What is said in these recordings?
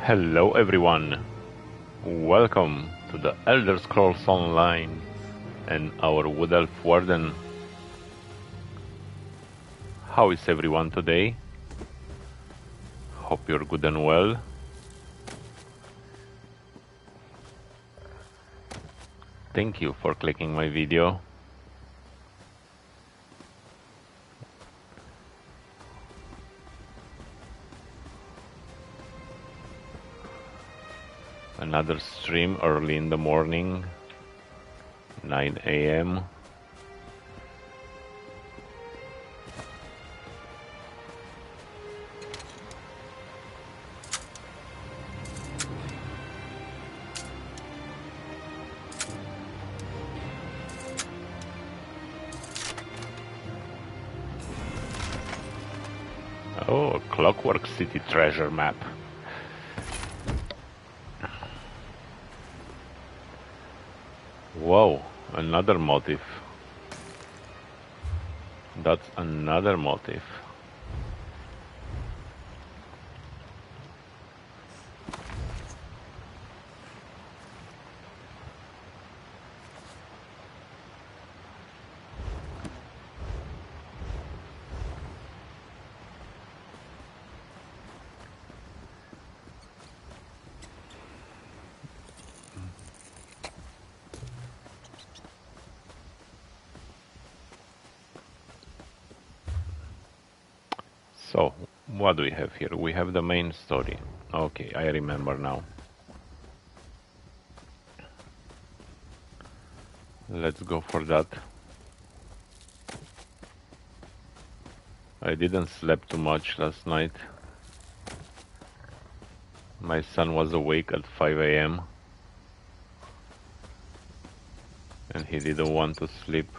Hello everyone, welcome to the Elder Scrolls Online and our Wood Elf Warden. How is everyone today? Hope you're good and well. Thank you for clicking my video. Another stream early in the morning, 9 AM. Oh, Clockwork City treasure map. Whoa, another motif. That's another motif. So, what do we have here? We have the main story. Okay, I remember now. Let's go for that. I didn't sleep too much last night. My son was awake at 5 AM. And he didn't want to sleep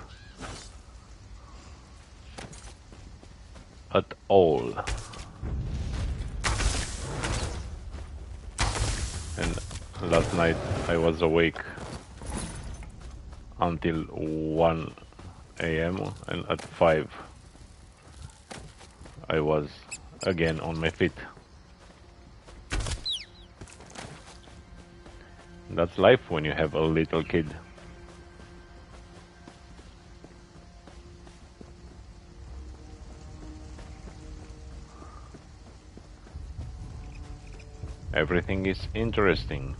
at all. And last night I was awake until 1 AM and at 5 I was again on my feet. That's life when you have a little kid. Everything is interesting.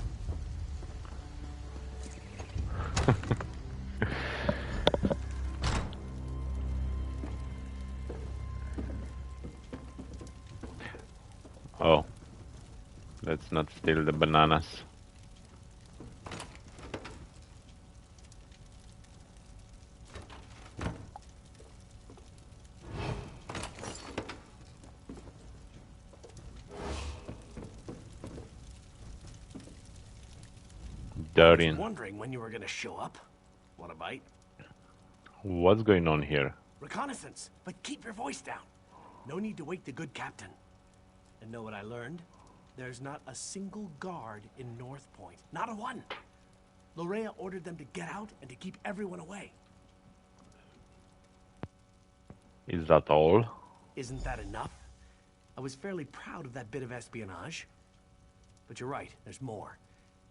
Oh, let's not steal the bananas. I was wondering when you were gonna show up. Want a bite? What's going on here? Reconnaissance, but keep your voice down. No need to wake the good captain. And know what I learned? There's not a single guard in North Point. Not a one. Lorea ordered them to get out and to keep everyone away. Is that all? Isn't that enough? I was fairly proud of that bit of espionage. But you're right, there's more.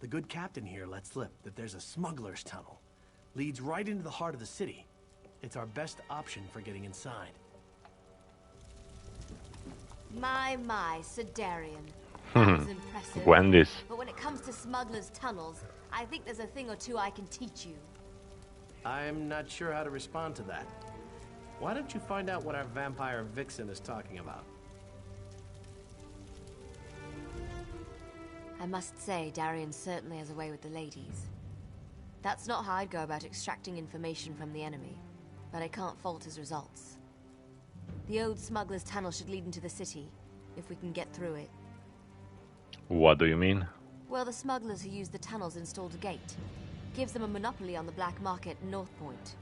The good captain here let slip that there's a smuggler's tunnel. Leads right into the heart of the city. It's our best option for getting inside. My, Sir Darian. That was impressive. Wendy's. But when it comes to smugglers' tunnels, I think there's a thing or two I can teach you. I'm not sure how to respond to that. Why don't you find out what our vampire vixen is talking about? I must say, Darian certainly has a way with the ladies. That's not how I'd go about extracting information from the enemy, but I can't fault his results. The old smuggler's tunnel should lead into the city, if we can get through it. What do you mean? Well, the smugglers who use the tunnels installed a gate. Gives them a monopoly on the black market in North Point.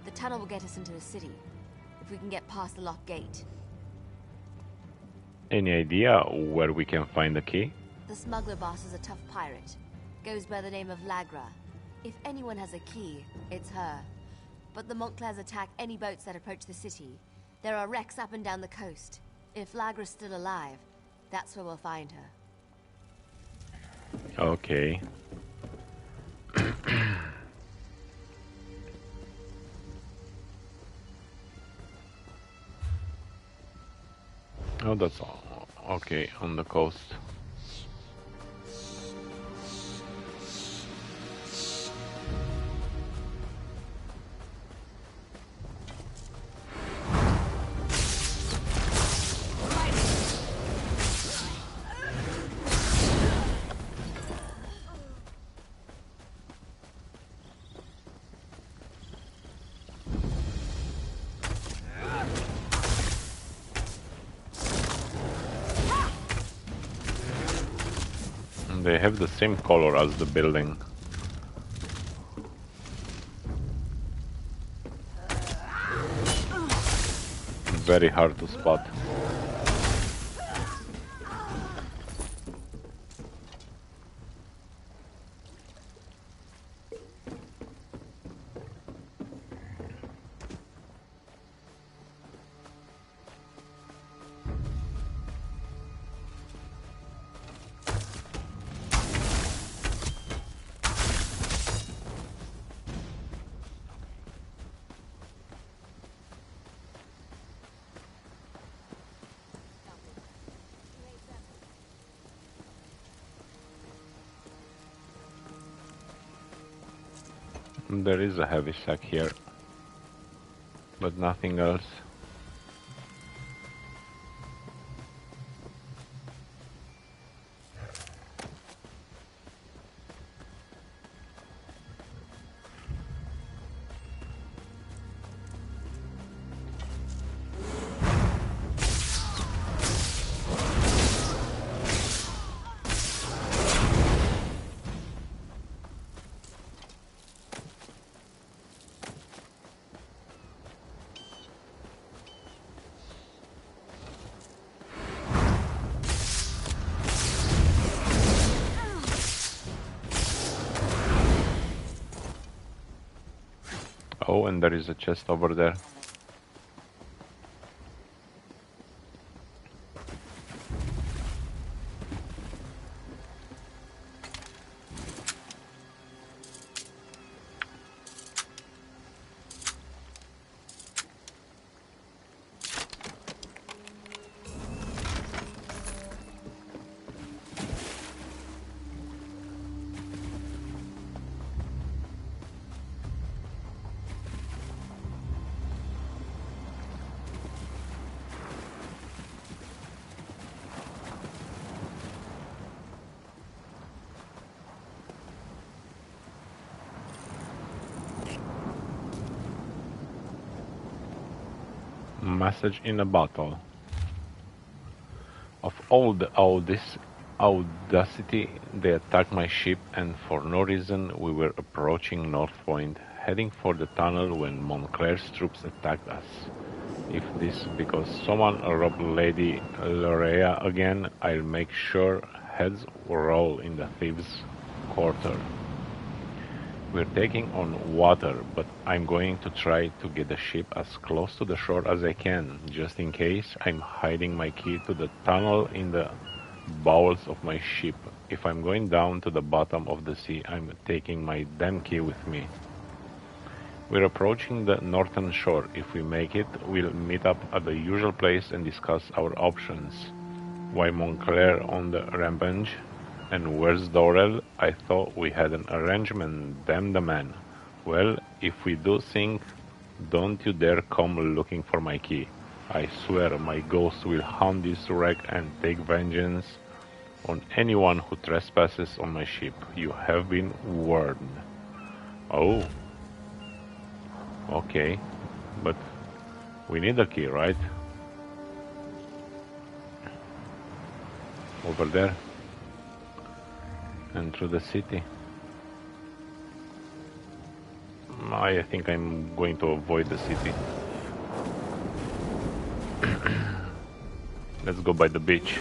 The tunnel will get us into the city, if we can get past the locked gate. Any idea where we can find the key? The smuggler boss is a tough pirate. Goes by the name of Lagra. If anyone has a key, it's her. But the Montclairs attack any boats that approach the city. There are wrecks up and down the coast. If Lagra's still alive, that's where we'll find her. Okay. Oh, that's all. Okay, on the coast. They have the same color as the building. Very hard to spot. There is a heavy sack here, but nothing else. Oh, and there is a chest over there. Message in a bottle. Of all the audacity, they attacked my ship, and for no reason we were approaching North Point, heading for the tunnel when Montclair's troops attacked us. If this because someone robbed Lady Lorea again, I'll make sure heads roll in the thieves' quarter. We're taking on water, but I'm going to try to get the ship as close to the shore as I can. Just in case, I'm hiding my key to the tunnel in the bowels of my ship. If I'm going down to the bottom of the sea, I'm taking my damn key with me. We're approaching the northern shore. If we make it, we'll meet up at the usual place and discuss our options. Why Montclair on the rampage? And where's Dorel? I thought we had an arrangement, damn the man. Well, if we do think, don't you dare come looking for my key. I swear my ghost will haunt this wreck and take vengeance on anyone who trespasses on my ship. You have been warned. Oh. Okay. But we need a key, right? Over there. And through the city. I think I'm going to avoid the city. Let's go by the beach.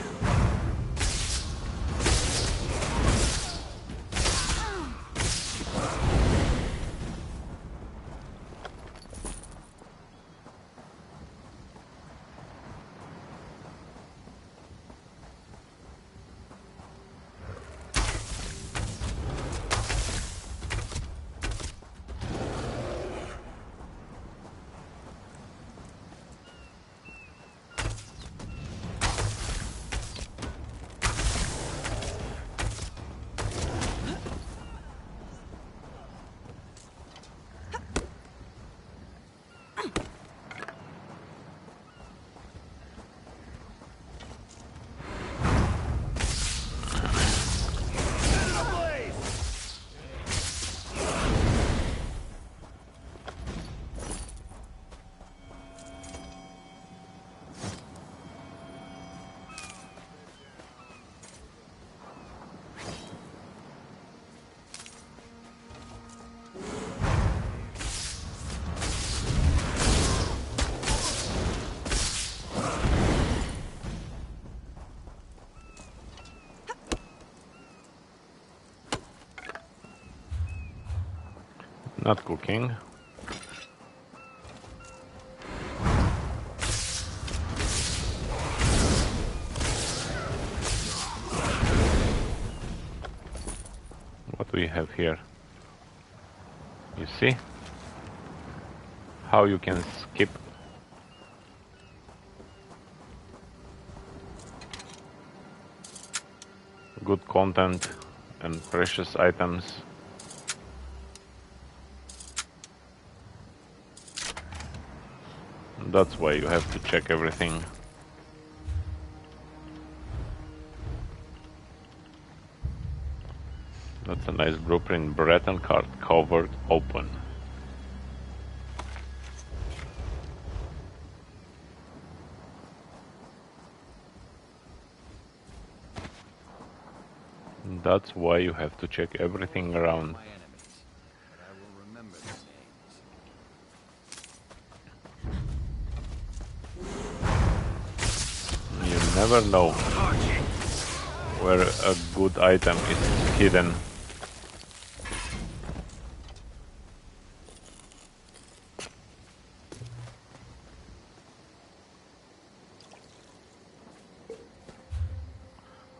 Not cooking. What we have here? You see how you can skip good content and precious items. That's why you have to check everything. That's a nice blueprint. Breton card covered open. That's why you have to check everything around. You never know where a good item is hidden.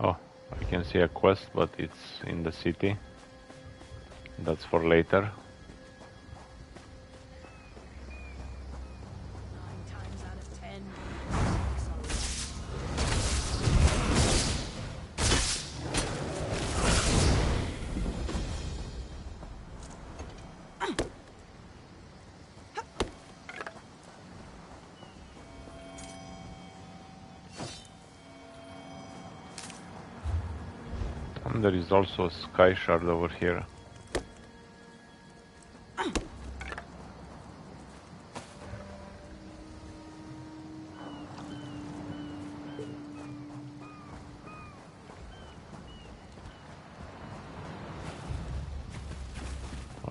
Oh, I can see a quest, but it's in the city. That's for later. And there is also a sky shard over here.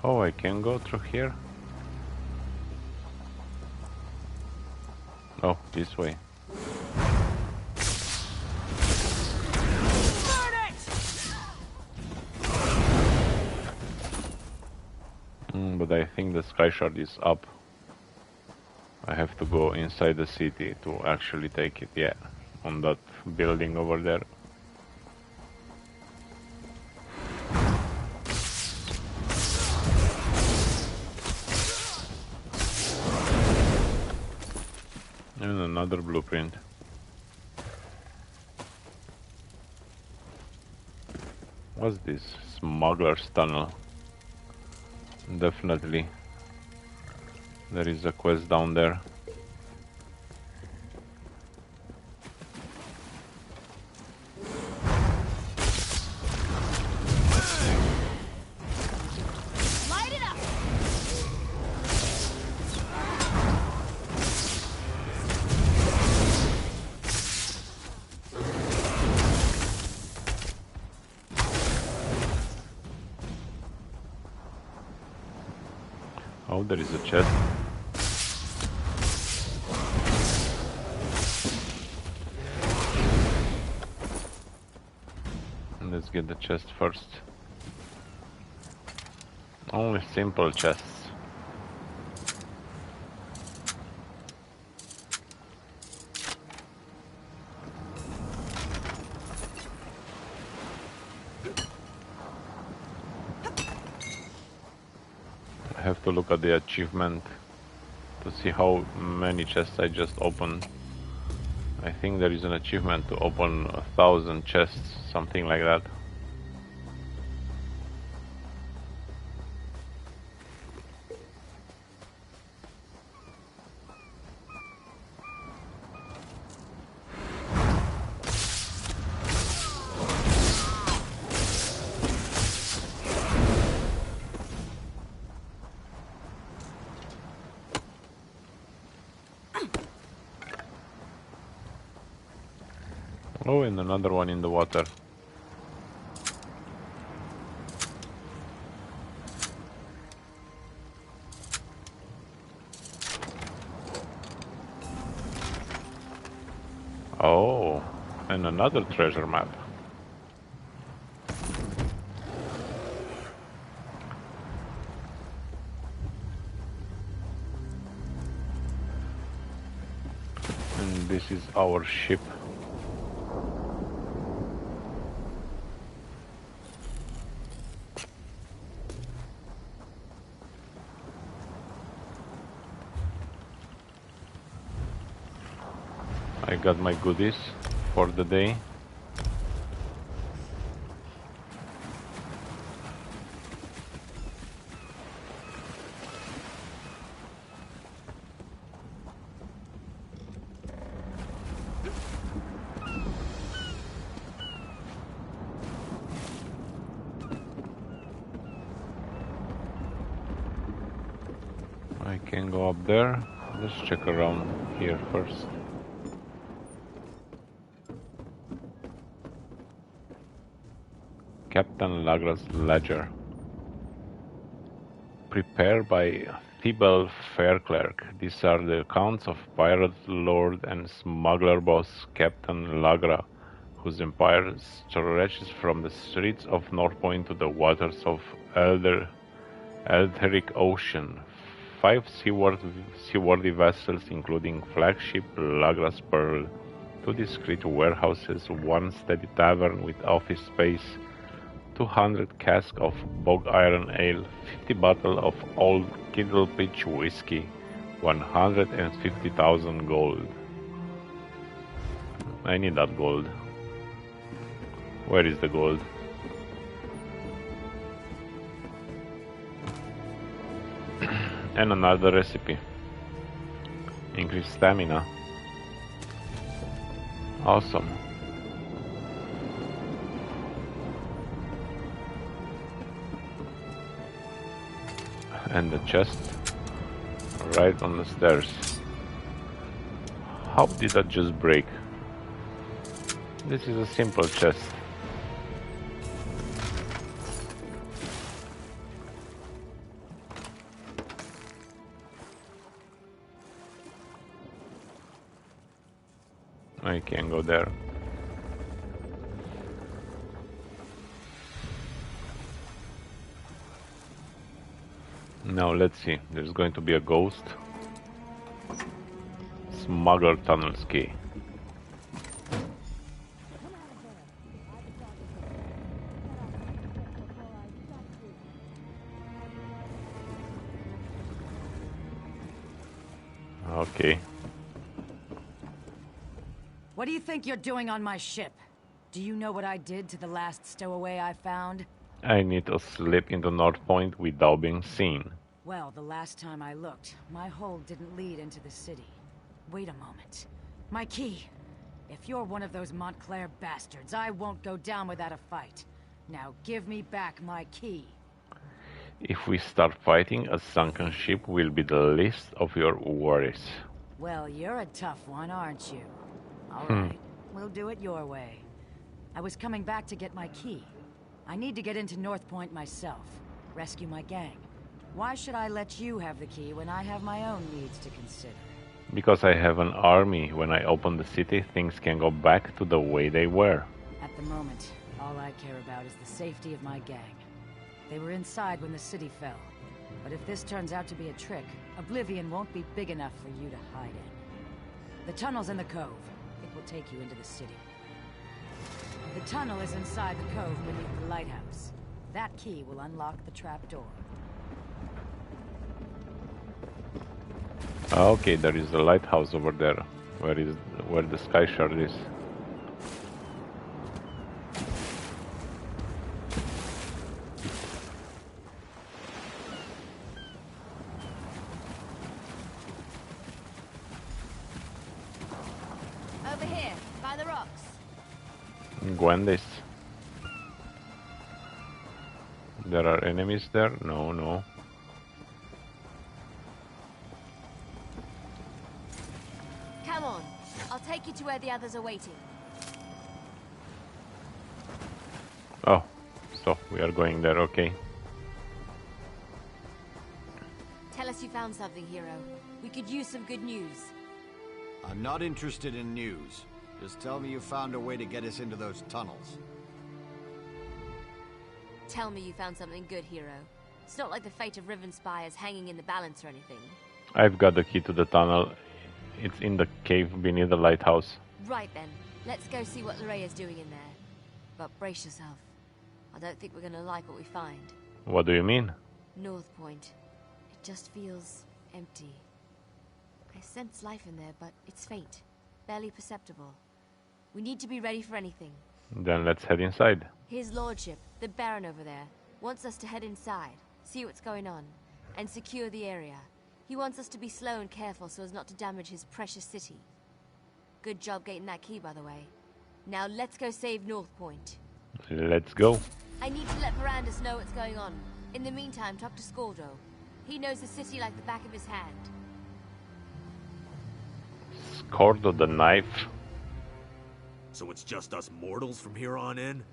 Oh, I can go through here? Oh, this way. But I think the sky shard is up. I have to go inside the city to actually take it, yeah, on that building over there. And another blueprint. What's this? Smuggler's Tunnel. Definitely. There is a quest down there. Light it up. Oh, there is a chest. Let's get the chest first. Only simple chests. I have to look at the achievement to see how many chests I just opened. I think there is an achievement to open 1,000 chests, something like that. Oh, and another one in the water. Oh, and another treasure map. This is our ship. I got my goodies for the day. I can go up there. Let's check around here first. Captain Lagra's Ledger. Prepared by Thibael Fairclerk. These are the accounts of pirate lord and smuggler boss Captain Lagra, whose empire stretches from the streets of Northpoint to the waters of Elderic Ocean. 5 seaworthy vessels, including flagship Lagra's Pearl, 2 discreet warehouses, 1 steady tavern with office space, 200 casks of bog iron ale, 50 bottles of old Kindle Pitch whiskey, 150,000 gold. I need that gold. Where is the gold? And another recipe. Increase stamina. Awesome. And the chest right on the stairs. How did that just break? This is a simple chest. I can't go there. Now let's see. There's going to be a ghost. Smuggler tunnels key. Okay. What do you think you're doing on my ship? Do you know what I did to the last stowaway I found? I need to slip into North Point without being seen. Well, the last time I looked, my hold didn't lead into the city. Wait a moment. My key! If you're one of those Montclair bastards, I won't go down without a fight. Now give me back my key. If we start fighting, a sunken ship will be the least of your worries. Well, you're a tough one, aren't you? All right, we'll do it your way. I was coming back to get my key. I need to get into North Point myself, rescue my gang. Why should I let you have the key when I have my own needs to consider? Because I have an army. When I open the city, things can go back to the way they were. At the moment, all I care about is the safety of my gang. They were inside when the city fell. But if this turns out to be a trick, Oblivion won't be big enough for you to hide in. The tunnel's in the cove. It will take you into the city. The tunnel is inside the cove beneath the lighthouse. That key will unlock the trapdoor. Okay, there is a lighthouse over there. Where the sky shard is. Over here, by the rocks. Gwendis. There are enemies there? No, no. Come on, I'll take you to where the others are waiting. Oh, so we are going there, okay. Tell us you found something, hero. We could use some good news. I'm not interested in news. Just tell me you found a way to get us into those tunnels. Tell me you found something good, hero. It's not like the fate of Riven Spire is hanging in the balance or anything. I've got the key to the tunnel. It's in the cave beneath the lighthouse. Right then. Let's go see what Lorea's doing in there. But brace yourself. I don't think we're gonna like what we find. What do you mean? North Point. It just feels empty. I sense life in there, but it's faint. Barely perceptible. We need to be ready for anything. Then let's head inside. His lordship, the Baron over there, wants us to head inside, see what's going on, and secure the area. He wants us to be slow and careful so as not to damage his precious city. Good job getting that key, by the way. Now let's go save North Point. Let's go. I need to let Verandus know what's going on. In the meantime, talk to Scordo. He knows the city like the back of his hand. Scordo the knife. So it's just us mortals from here on in?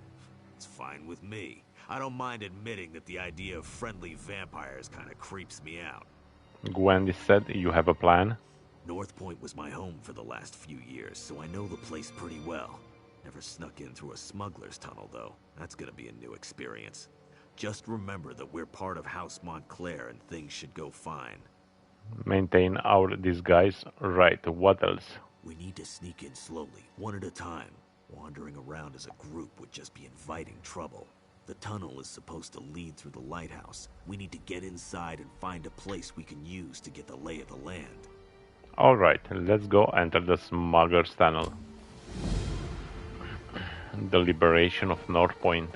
It's fine with me. I don't mind admitting that the idea of friendly vampires kind of creeps me out. Gwendy said you have a plan. North Point was my home for the last few years, so I know the place pretty well. Never snuck in through a smuggler's tunnel, though. That's gonna be a new experience. Just remember that we're part of House Montclair and things should go fine. Maintain our disguise. Right, what else? We need to sneak in slowly, one at a time. Wandering around as a group would just be inviting trouble. The tunnel is supposed to lead through the lighthouse. We need to get inside and find a place we can use to get the lay of the land. Alright, let's go enter the smuggler's tunnel. The liberation of North Point.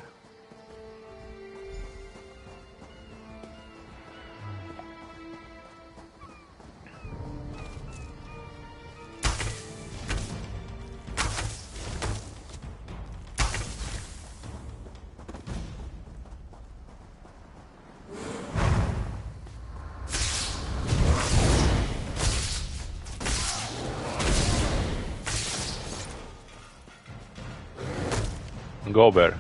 Go, Bear.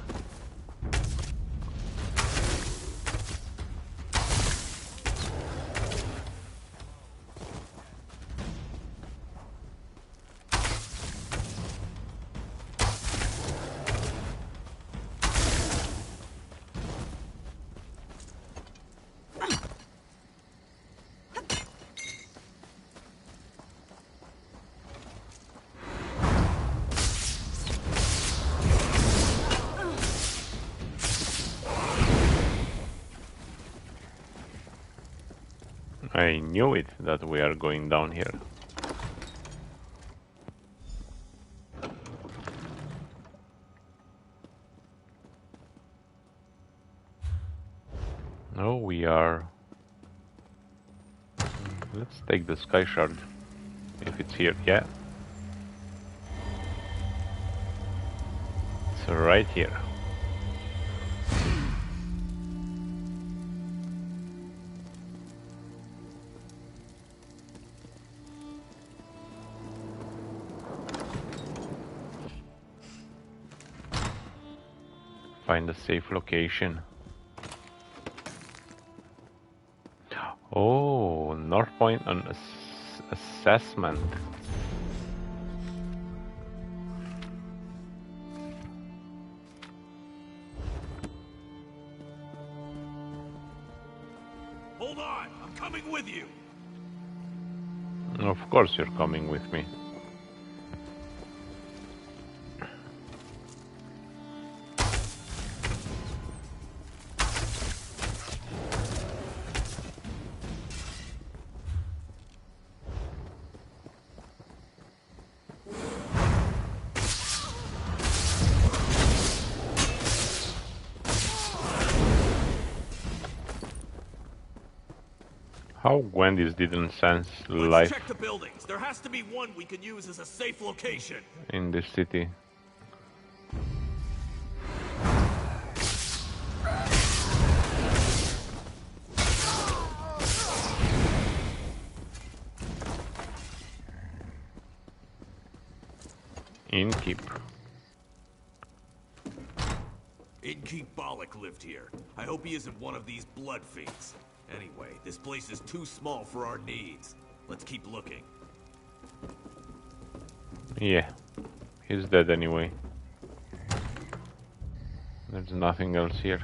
I knew it, that we are going down here. No, we are... Let's take the Sky Shard, if it's here. Yeah. It's right here. Find a safe location. Oh, North Point on assessment. Hold on, I'm coming with you. Of course you're coming with me. How Gwendy's didn't sense life Let's check the buildings. There has to be one we can use as a safe location. in this city. Innkeep. Innkeep Bollock lived here. I hope he isn't one of these blood fiends. Anyway, this place is too small for our needs. Let's keep looking. Yeah, he's dead anyway. There's nothing else here.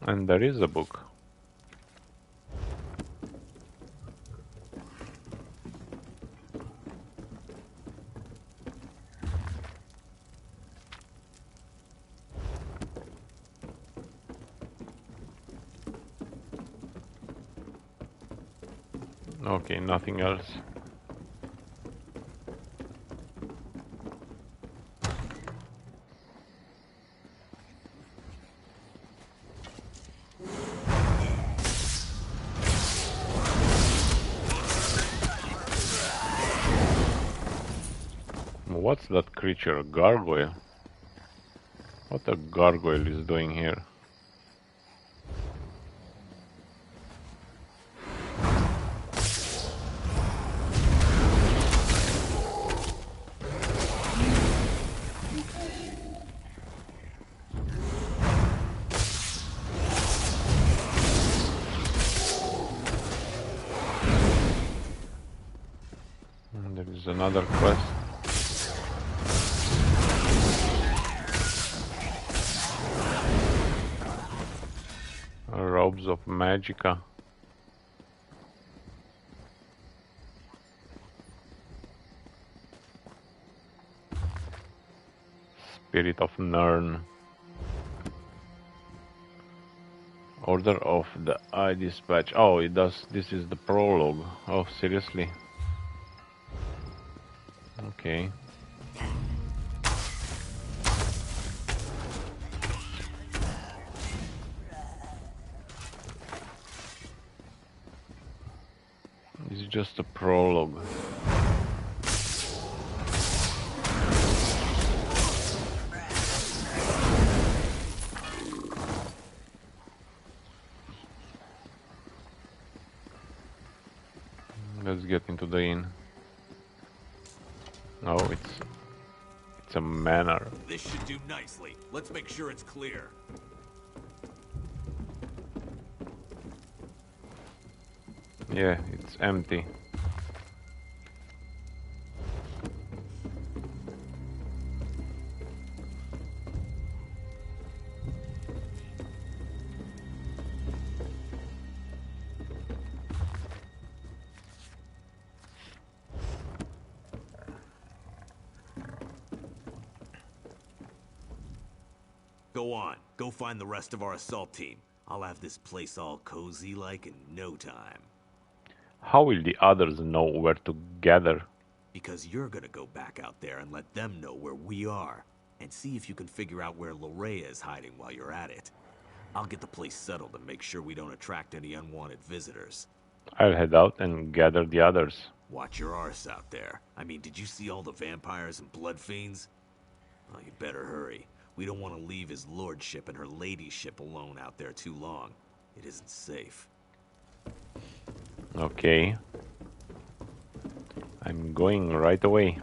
And there is a book. Okay, nothing else. What's that creature? A gargoyle? What a gargoyle is doing here? And there is another quest. Robes of Magica. Spirit of Nern. Order of the Eye Dispatch. Oh, it does. This is the prologue. Oh, seriously? Okay. It's just a prologue. Let's get into the inn. Oh, it's a manor. This should do nicely. Let's make sure it's clear. Yeah, it's empty. Go on. Go find the rest of our assault team. I'll have this place all cozy like in no time. How will the others know where to gather? Because you're gonna go back out there and let them know where we are. And see if you can figure out where Lorrea is hiding while you're at it. I'll get the place settled and make sure we don't attract any unwanted visitors. I'll head out and gather the others. Watch your arse out there. I mean, did you see all the vampires and blood fiends? Well, you better hurry. We don't want to leave his lordship and her ladyship alone out there too long. It isn't safe. Okay. I'm going right away.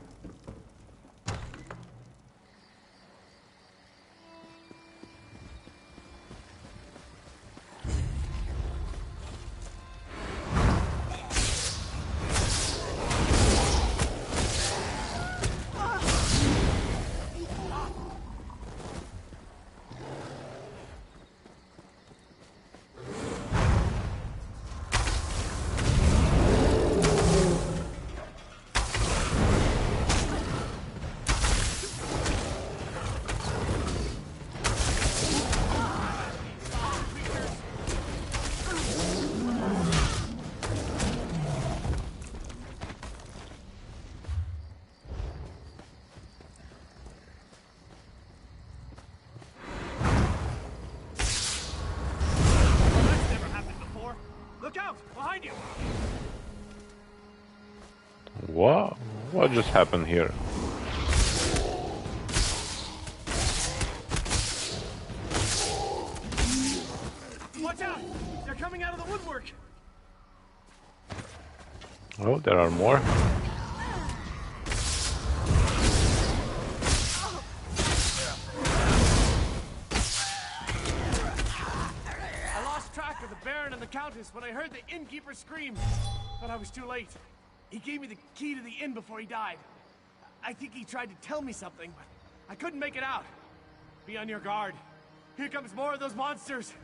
What just happened here? Watch out! They're coming out of the woodwork! Oh, there are more. I lost track of the Baron and the Countess when I heard the innkeeper scream, but I was too late. He gave me the key to the inn before he died. I think he tried to tell me something, but I couldn't make it out. Be on your guard. Here comes more of those monsters.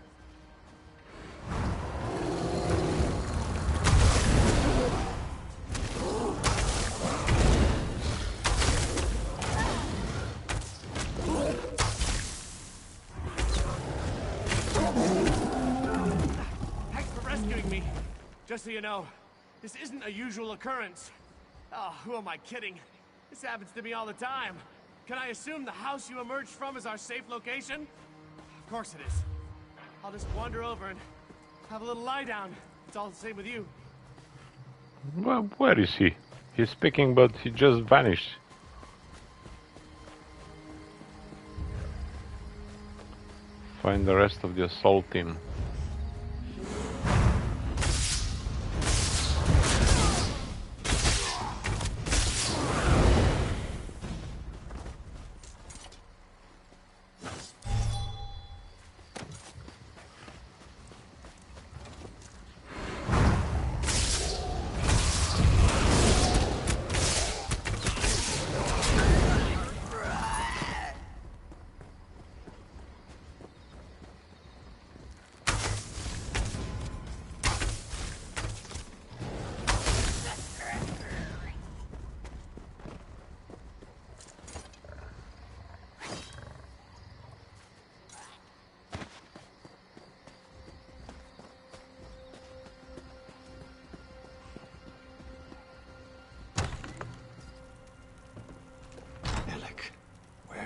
Just so you know, this isn't a usual occurrence. Oh, who am I kidding? This happens to me all the time. Can I assume the house you emerged from is our safe location? Of course it is. I'll just wander over and have a little lie down. It's all the same with you. Well, where is he? He's speaking, but he just vanished. Find the rest of the assault team.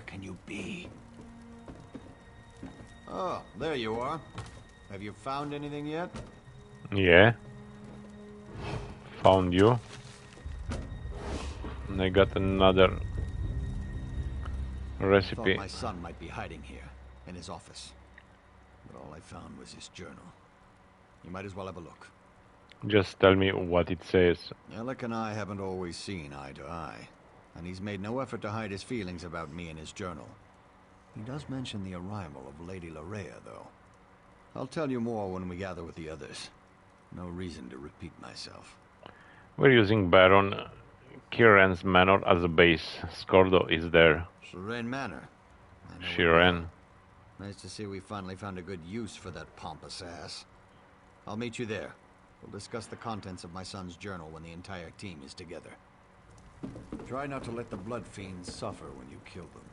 Can you be? Oh, there you are. Have you found anything yet? Yeah. Found you. And I got another recipe. I thought my son might be hiding here, in his office. But all I found was his journal. You might as well have a look. Just tell me what it says. Alec and I haven't always seen eye to eye. And he's made no effort to hide his feelings about me in his journal. He does mention the arrival of Lady Larea, though. I'll tell you more when we gather with the others. No reason to repeat myself. We're using Baron Kiren's manor as a base. Skordo is there. Shiren Manor. Shiren. Nice to see we finally found a good use for that pompous ass. I'll meet you there. We'll discuss the contents of my son's journal when the entire team is together. Try not to let the Blood Fiends suffer when you kill them.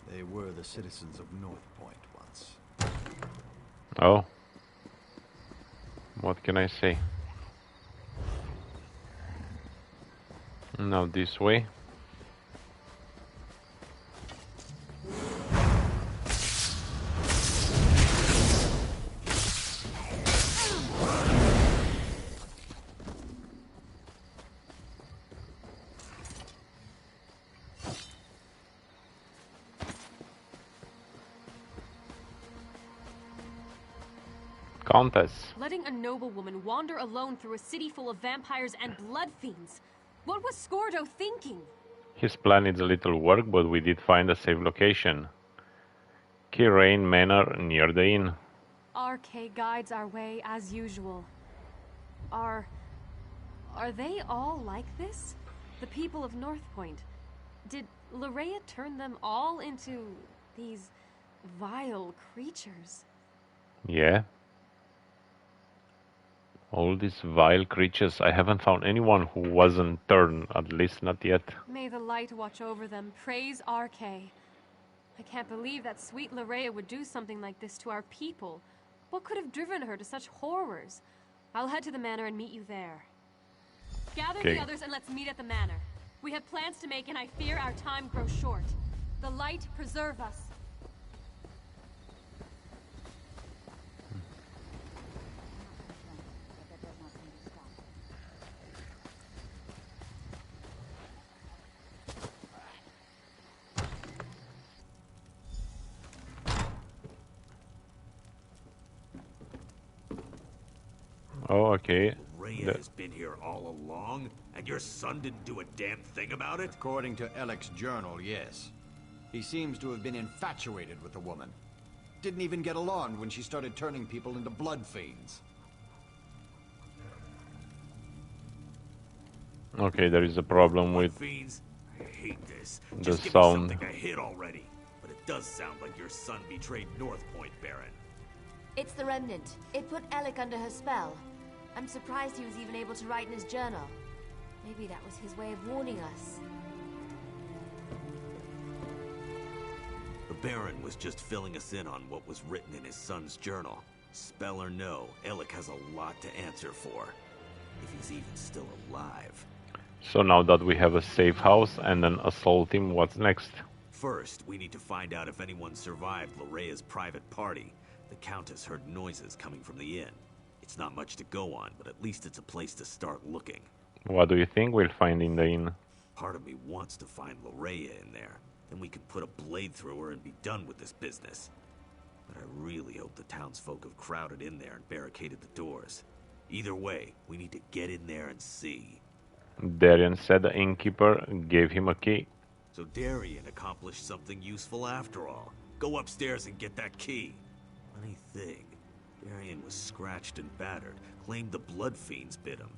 They were the citizens of North Point once. Oh. What can I say? Now this way. Countess. Letting a noblewoman wander alone through a city full of vampires and blood fiends. What was Skordo thinking? His plan needs a little work, but we did find a safe location. Kiren Manor near the inn. RK guides our way as usual. Are they all like this? The people of North Point? Did Larea turn them all into these vile creatures? Yeah. All these vile creatures. I haven't found anyone who wasn't turned, at least not yet. May the light watch over them. Praise RK. I can't believe that sweet Larea would do something like this to our people. What could have driven her to such horrors? I'll head to the manor and meet you there. Gather the others and let's meet at the manor. We have plans to make and I fear our time grows short. The light preserve us. Oh, okay. Rhea has been here all along, and your son didn't do a damn thing about it? According to Alec's journal, yes. He seems to have been infatuated with the woman. Didn't even get alarmed when she started turning people into blood fiends. Okay, there is a problem with fiends. I hate this. the Just give sound. me something to hit already. But it does sound like your son betrayed North Point, Baron. It's the Remnant. It put Alec under her spell. I'm surprised he was even able to write in his journal. Maybe that was his way of warning us. The Baron was just filling us in on what was written in his son's journal. Spell or no, Alec has a lot to answer for. if he's even still alive. So now that we have a safe house and an assault team, what's next? First, we need to find out if anyone survived Lorea's private party. The Countess heard noises coming from the inn. It's not much to go on, but at least it's a place to start looking. What do you think we'll find in the inn? Part of me wants to find Lorea in there. Then we could put a blade through her and be done with this business. But I really hope the townsfolk have crowded in there and barricaded the doors. Either way, we need to get in there and see. Darian said the innkeeper gave him a key. So Darian accomplished something useful after all. Go upstairs and get that key. Funny thing, Darian was scratched and battered, claimed the blood fiends bit him.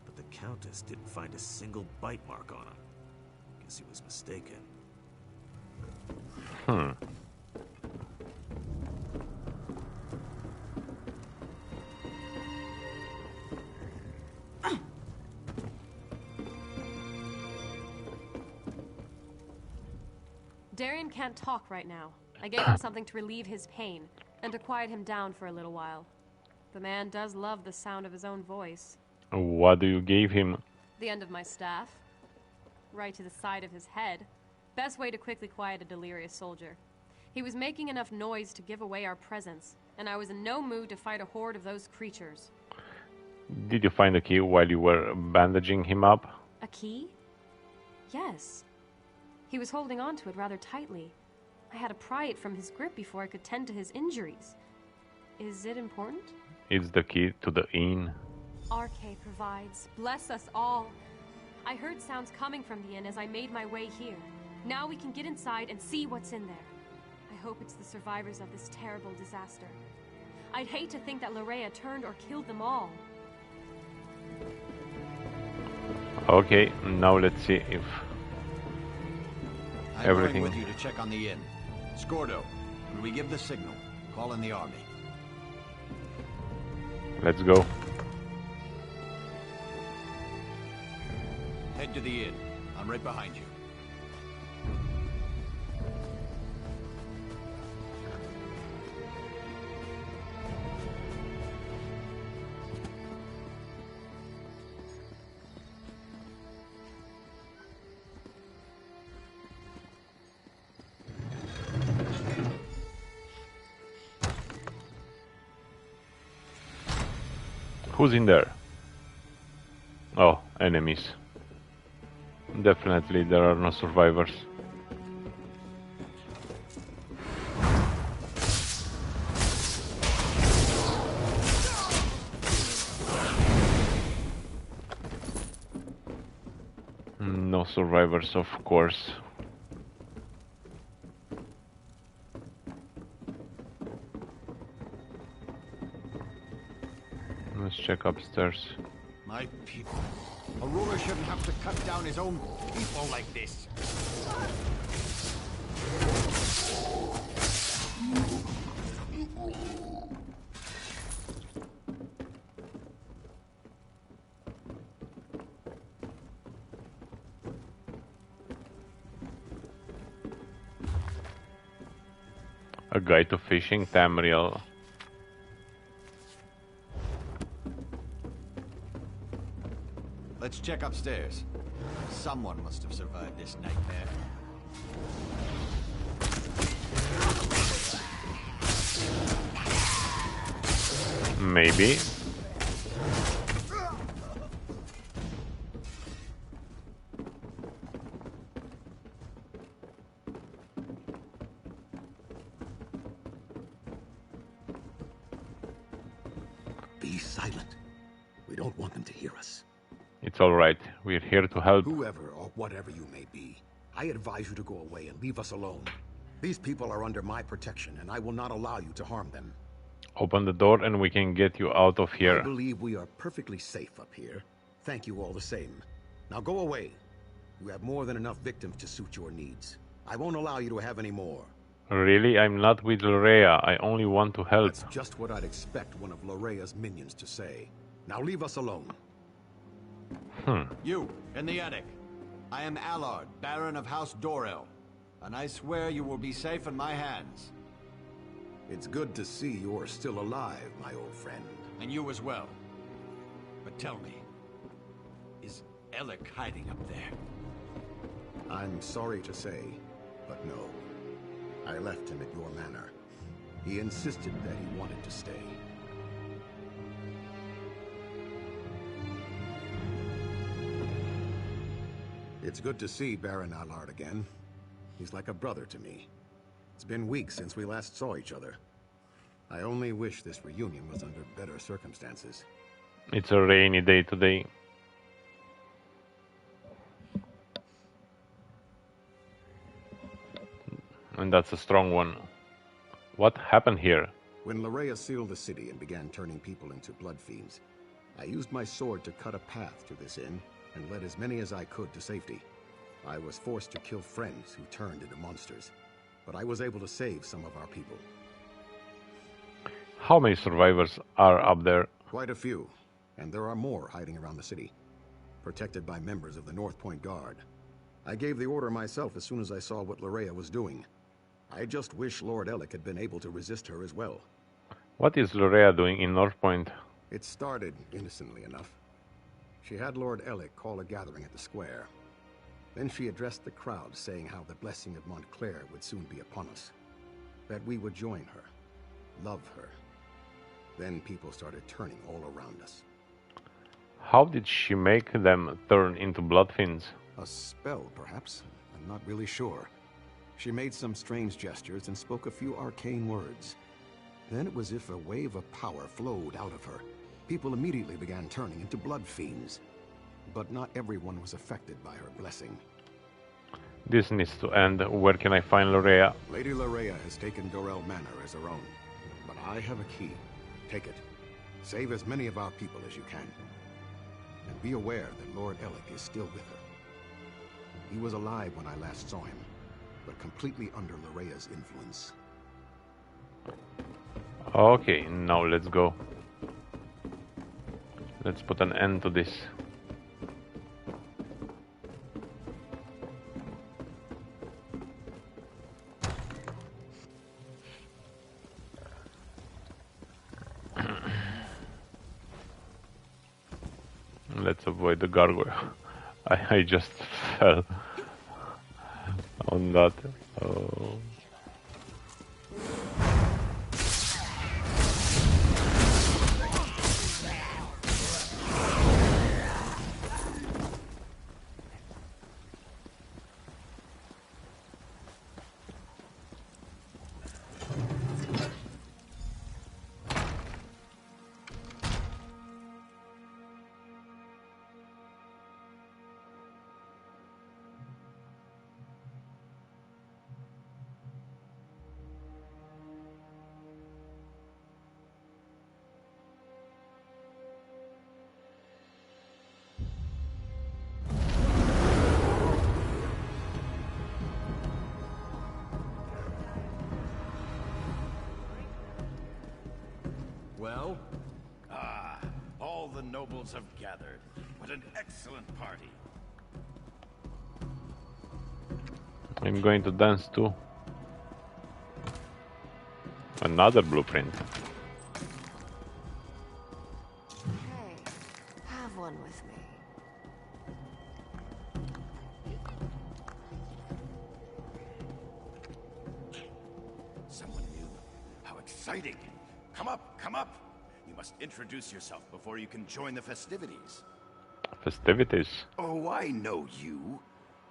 But the Countess didn't find a single bite mark on him. Guess he was mistaken. Darian can't talk right now. I gave him something to relieve his pain, and to quiet him down for a little while. The man does love the sound of his own voice. What do you give him? The end of my staff. Right to the side of his head. Best way to quickly quiet a delirious soldier. He was making enough noise to give away our presence, and I was in no mood to fight a horde of those creatures. Did you find the key while you were bandaging him up? A key? Yes. He was holding on to it rather tightly. I had to pry it from his grip before I could tend to his injuries. Is it important? It's the key to the inn. RK provides. Bless us all. I heard sounds coming from the inn as I made my way here. Now we can get inside and see what's in there. I hope it's the survivors of this terrible disaster. I'd hate to think that Lorea turned or killed them all. Okay, now let's see if everything... I'm going with you to check on the inn. Scordo, when we give the signal, call in the army. Let's go. Head to the inn. I'm right behind you. Who's in there? Oh, enemies. Definitely there are no survivors. No survivors, of course. Let's check upstairs. My people. A ruler shouldn't have to cut down his own people like this. A guide to fishing, Tamriel. Let's check upstairs. Someone must have survived this nightmare. Maybe. Be silent. We don't want them to hear us. It's alright. We're here to help. Whoever or whatever you may be, I advise you to go away and leave us alone. These people are under my protection, and I will not allow you to harm them. Open the door and we can get you out of I here. believe we are perfectly safe up here. Thank you all the same. Now go away. You have more than enough victims to suit your needs. I won't allow you to have any more. Really? I'm not with Lorea. I only want to help. That's just what I'd expect one of Lorea's minions to say. Now leave us alone. You, in the attic. I am Allard, Baron of House Dorel, and I swear you will be safe in my hands. It's good to see you're still alive, my old friend. And you as well. But tell me, Is Alec hiding up there? I'm sorry to say, but no. I left him at your manor. He insisted that he wanted to stay. It's good to see Baron Allard again. He's like a brother to me. It's been weeks since we last saw each other. I only wish this reunion was under better circumstances. It's a rainy day today. And that's a strong one. What happened here? When Larea sealed the city and began turning people into blood fiends, I used my sword to cut a path to this inn and led as many as I could to safety. I was forced to kill friends who turned into monsters, but I was able to save some of our people. How many survivors are up there? Quite a few, and there are more hiding around the city, protected by members of the North Point Guard. I gave the order myself as soon as I saw what Larea was doing. I just wish Lord Alec had been able to resist her as well. What is Larea doing in North Point? It started innocently enough. She had Lord Alec call a gathering at the square. Then she addressed the crowd, saying how the blessing of Montclair would soon be upon us. That we would join her, love her. Then people started turning all around us. How did she make them turn into blood fiends? A spell, perhaps? I'm not really sure. She made some strange gestures and spoke a few arcane words. Then it was as if a wave of power flowed out of her. People immediately began turning into blood fiends. But not everyone was affected by her blessing. This needs to end. Where can I find Larea? Lady Larea has taken Dorel Manor as her own. But I have a key. Take it. Save as many of our people as you can. And be aware that Lord Alec is still with her. He was alive when I last saw him, but completely under Lorea's influence. Okay, now let's go. Let's put an end to this. Let's avoid the gargoyle. I just fell on that. Oh. Well? Ah, all the nobles have gathered. What an excellent party. I'm going to dance too. Another blueprint. Hey, have one with me. Someone new. How exciting. Come up, come up. You must introduce yourself before you can join the festivities. Festivities? Oh, I know you.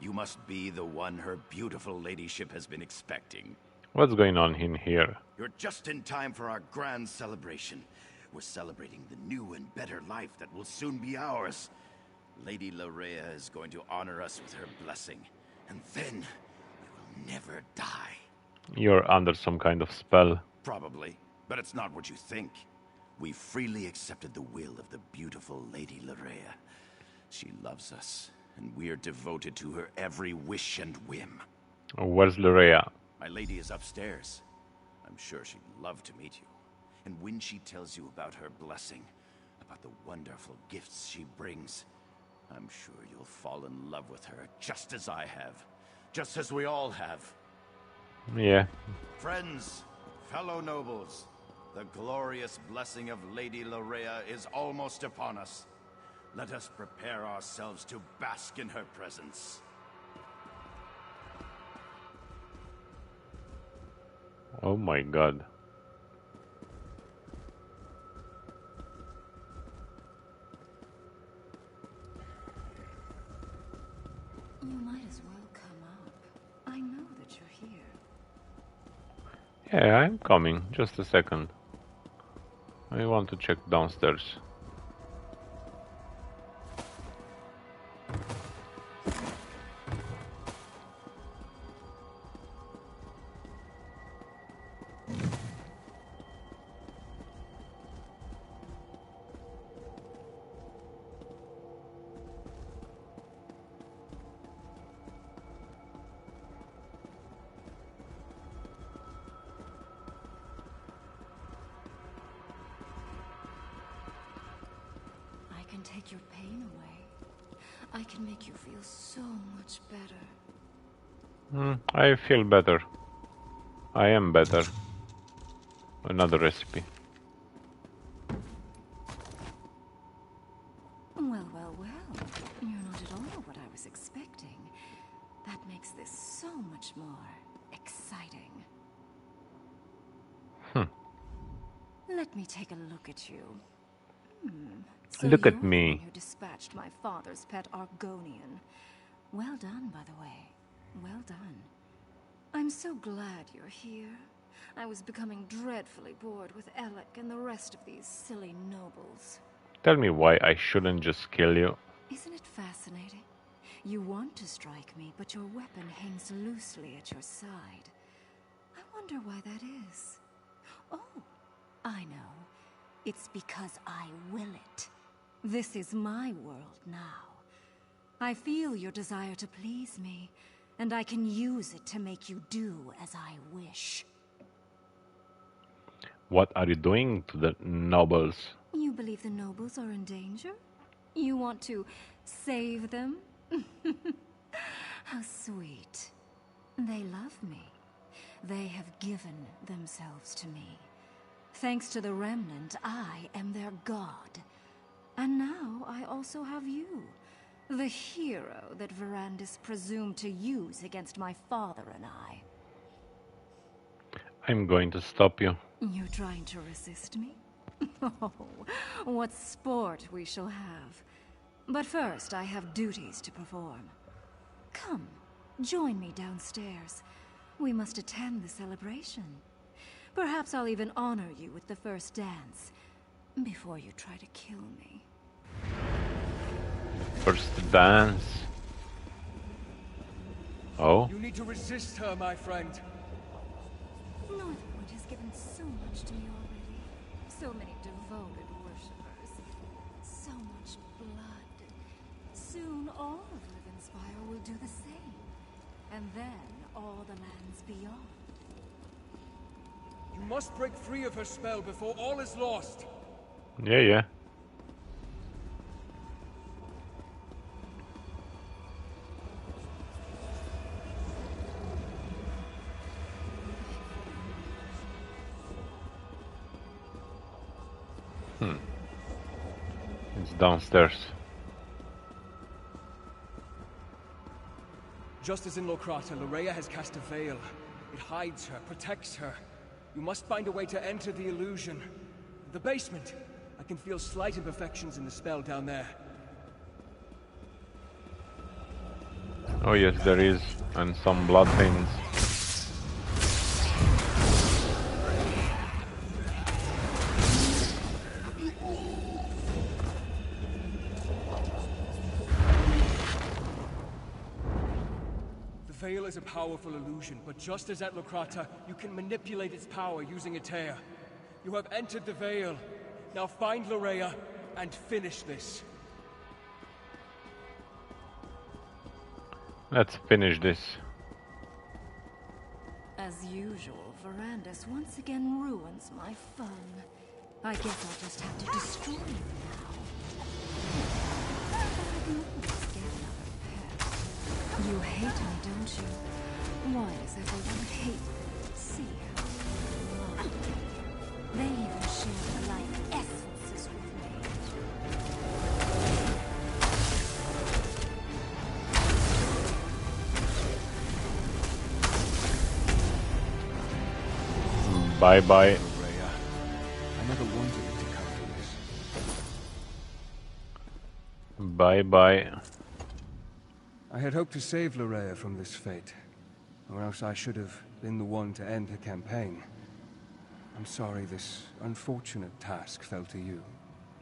You must be the one her beautiful ladyship has been expecting. What's going on in here? You're just in time for our grand celebration. We're celebrating the new and better life that will soon be ours. Lady Larea is going to honor us with her blessing. And then, we will never die. You're under some kind of spell. Probably, but it's not what you think. We freely accepted the will of the beautiful Lady Larea. She loves us, and we're devoted to her every wish and whim. Where's Larea? My lady is upstairs. I'm sure she'd love to meet you. And when she tells you about her blessing, about the wonderful gifts she brings, I'm sure you'll fall in love with her just as I have. Just as we all have. Yeah. Friends, fellow nobles, the glorious blessing of Lady Larea is almost upon us. Let us prepare ourselves to bask in her presence. Oh my god. You might as well come up. I know that you're here. Yeah, I'm coming. Just a second. I want to check downstairs. I can take your pain away. I can make you feel so much better. I feel better. I am better. Another recipe. Well, well, well. You're not at all what I was expecting. That makes this so much more exciting. Let me take a look at you. So Look at you're the me. one who dispatched my father's pet Argonian. Well done, by the way. Well done. I'm so glad you're here. I was becoming dreadfully bored with Alec and the rest of these silly nobles. Tell me why I shouldn't just kill you. Isn't it fascinating? You want to strike me, but your weapon hangs loosely at your side. I wonder why that is. Oh, I know. It's because I will it. This is my world now. I feel your desire to please me, and I can use it to make you do as I wish. What are you doing to the nobles? You believe the nobles are in danger? You want to save them? How sweet. They love me. They have given themselves to me. Thanks to the Remnant, I am their god. And now I also have you, the hero that Verandis presumed to use against my father and I. I'm going to stop you. You're trying to resist me? Oh, what sport we shall have. But first, I have duties to perform. Come, join me downstairs. We must attend the celebration. Perhaps I'll even honor you with the first dance, before you try to kill me. First dance. Oh? You need to resist her, my friend. Northwood has given so much to me already. So many devoted worshippers. So much blood. Soon all of Rivenspire will do the same. And then all the lands beyond. You must break free of her spell before all is lost. Yeah. It's downstairs. Just as in Locrata, Loraya has cast a veil. It hides her, protects her. You must find a way to enter the illusion. The basement. I can feel slight imperfections in the spell down there. Oh yes, there is. And some blood stains. The veil is a powerful illusion, but just as at Locrata, you can manipulate its power using a tear. You have entered the veil. Now find Loraya and finish this. Let's finish this. As usual, Verandis once again ruins my fun. I guess I'll just have to destroy you now. But I can always get another pet. You hate me, don't you? Why does everyone hate me? See how they love me. They even share their life essences with me. Bye-bye. Rhea. I never wanted it to come to this. Bye-bye. I had hoped to save Lorrea from this fate, or else I should have been the one to end her campaign. I'm sorry this unfortunate task fell to you.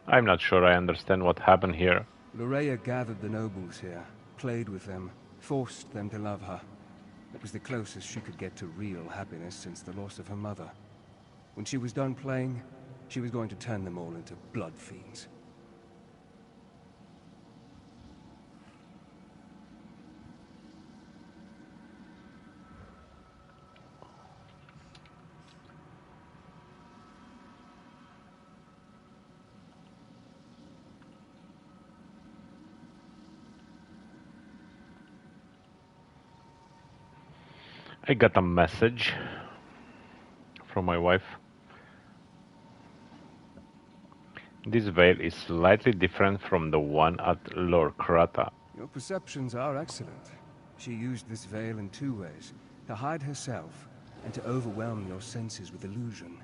I'm not sure I understand what happened here. Lorrea gathered the nobles here, played with them, forced them to love her. It was the closest she could get to real happiness since the loss of her mother. When she was done playing, she was going to turn them all into blood fiends. I got a message from my wife. This veil is slightly different from the one at Lorkrata. Your perceptions are excellent. She used this veil in two ways: to hide herself, and to overwhelm your senses with illusion.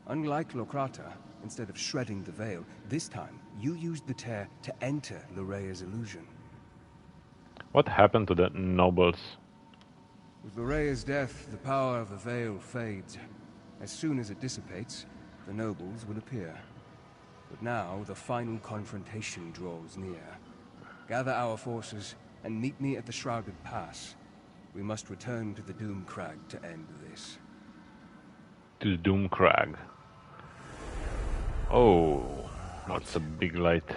Unlike Lorkrata, instead of shredding the veil, this time you used the tear to enter Lorea's illusion. What happened to the nobles? With Lorea's death, the power of the veil fades. As soon as it dissipates, the nobles will appear. But now, the final confrontation draws near. Gather our forces, and meet me at the Shrouded Pass. We must return to the Doomcrag to end this. To Doomcrag. Oh, what's a big light?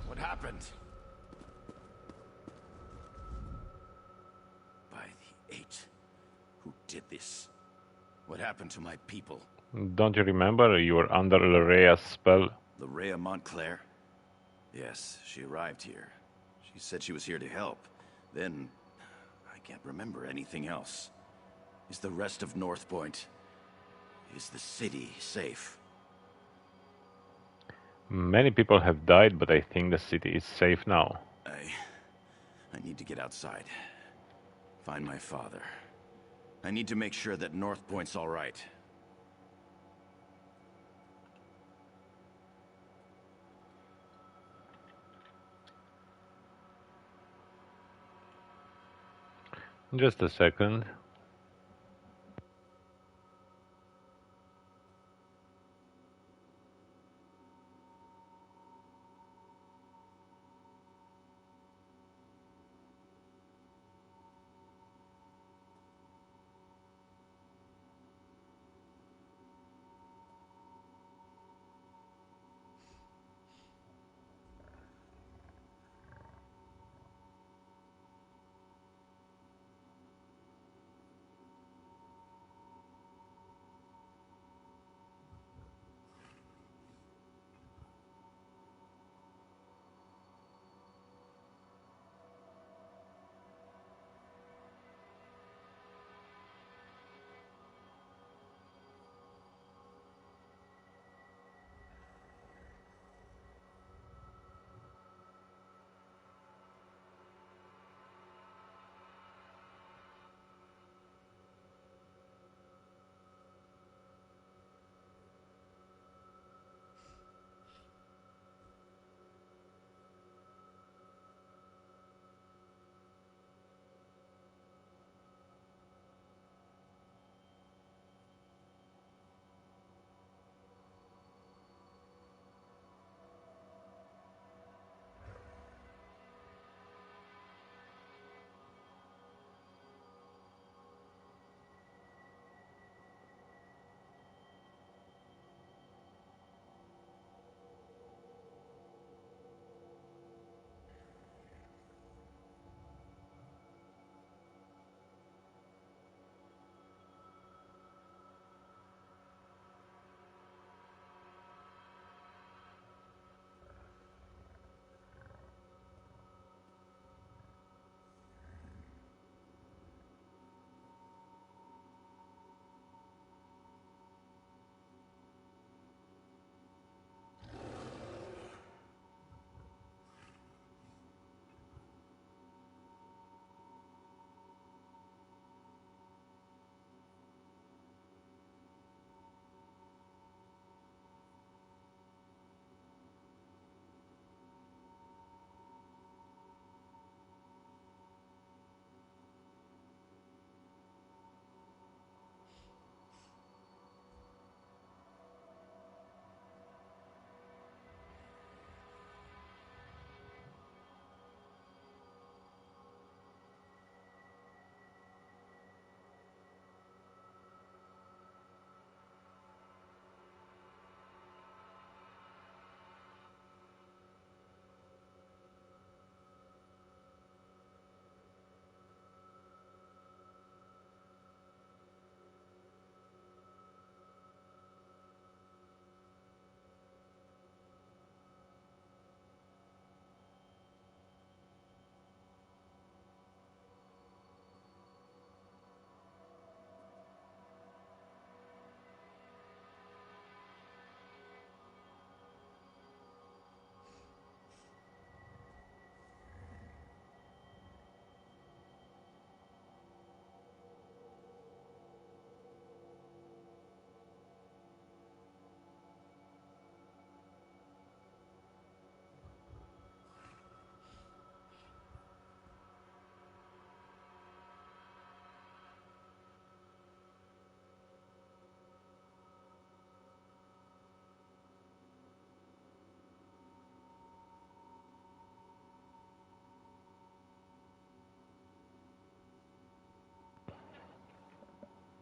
What happened? By the Eight. Who did this? What happened to my people? Don't you remember? You were under Lorea's spell. Lorrea Montclair? Yes, she arrived here. She said she was here to help. Then, I can't remember anything else. Is the rest of North Point... is the city safe? Many people have died, but I think the city is safe now. I need to get outside. Find my father. I need to make sure that North Point's all right. Just a second.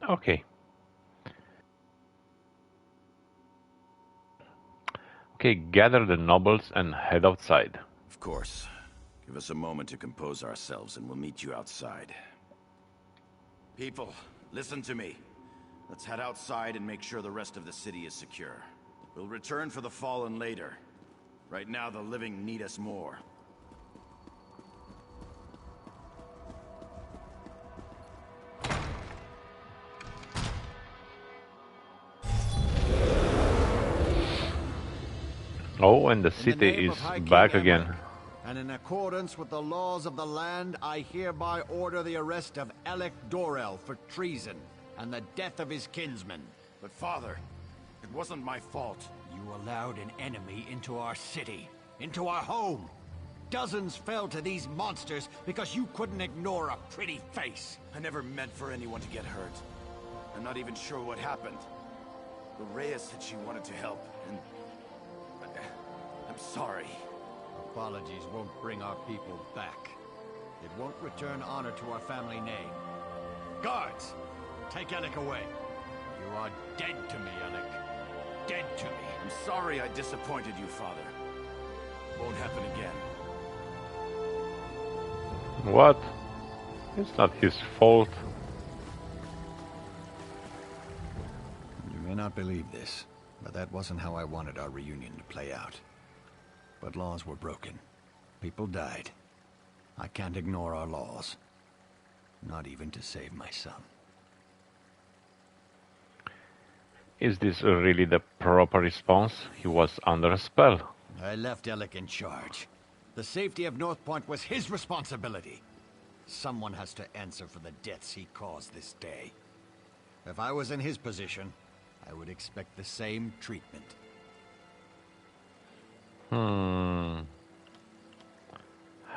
Okay. Okay, gather the nobles and head outside. Of course. Give us a moment to compose ourselves and we'll meet you outside. People, listen to me. Let's head outside and make sure the rest of the city is secure. We'll return for the fallen later. Right now, the living need us more. Oh, and the city is back again. And in accordance with the laws of the land, I hereby order the arrest of Alec Dorel for treason and the death of his kinsman. But father, it wasn't my fault. You allowed an enemy into our city, into our home. Dozens fell to these monsters because you couldn't ignore a pretty face. I never meant for anyone to get hurt. I'm not even sure what happened. Lorrea said she wanted to help, and... I'm sorry. Apologies won't bring our people back. It won't return honor to our family name. Guards, take Alec away. You are dead to me, Alec. Dead to me. I'm sorry I disappointed you, Father. Won't happen again. What? It's not his fault. You may not believe this, but that wasn't how I wanted our reunion to play out. But laws were broken. People died. I can't ignore our laws. Not even to save my son. Is this really the proper response? He was under a spell. I left Alec in charge. The safety of North Point was his responsibility. Someone has to answer for the deaths he caused this day. If I was in his position, I would expect the same treatment.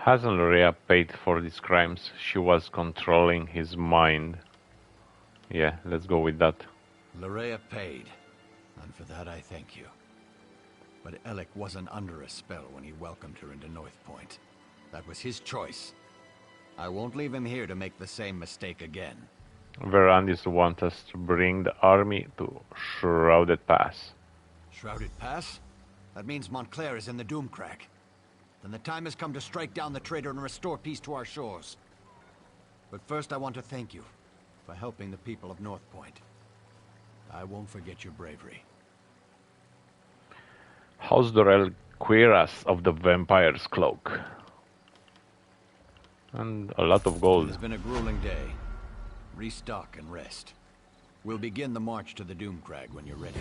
Hasn't Lorrea paid for these crimes? She was controlling his mind. Yeah, let's go with that. Lorrea paid, and for that I thank you. But Alec wasn't under a spell when he welcomed her into North Point. That was his choice. I won't leave him here to make the same mistake again. Verandis wants us to bring the army to Shrouded Pass. Shrouded Pass? That means Montclair is in the Doomcrag. Then the time has come to strike down the traitor and restore peace to our shores. But first I want to thank you for helping the people of North Point. I won't forget your bravery. House Dorel Cuirass of the Vampire's Cloak. And a lot of gold. It's been a grueling day. Restock and rest. We'll begin the march to the Doomcrag when you're ready.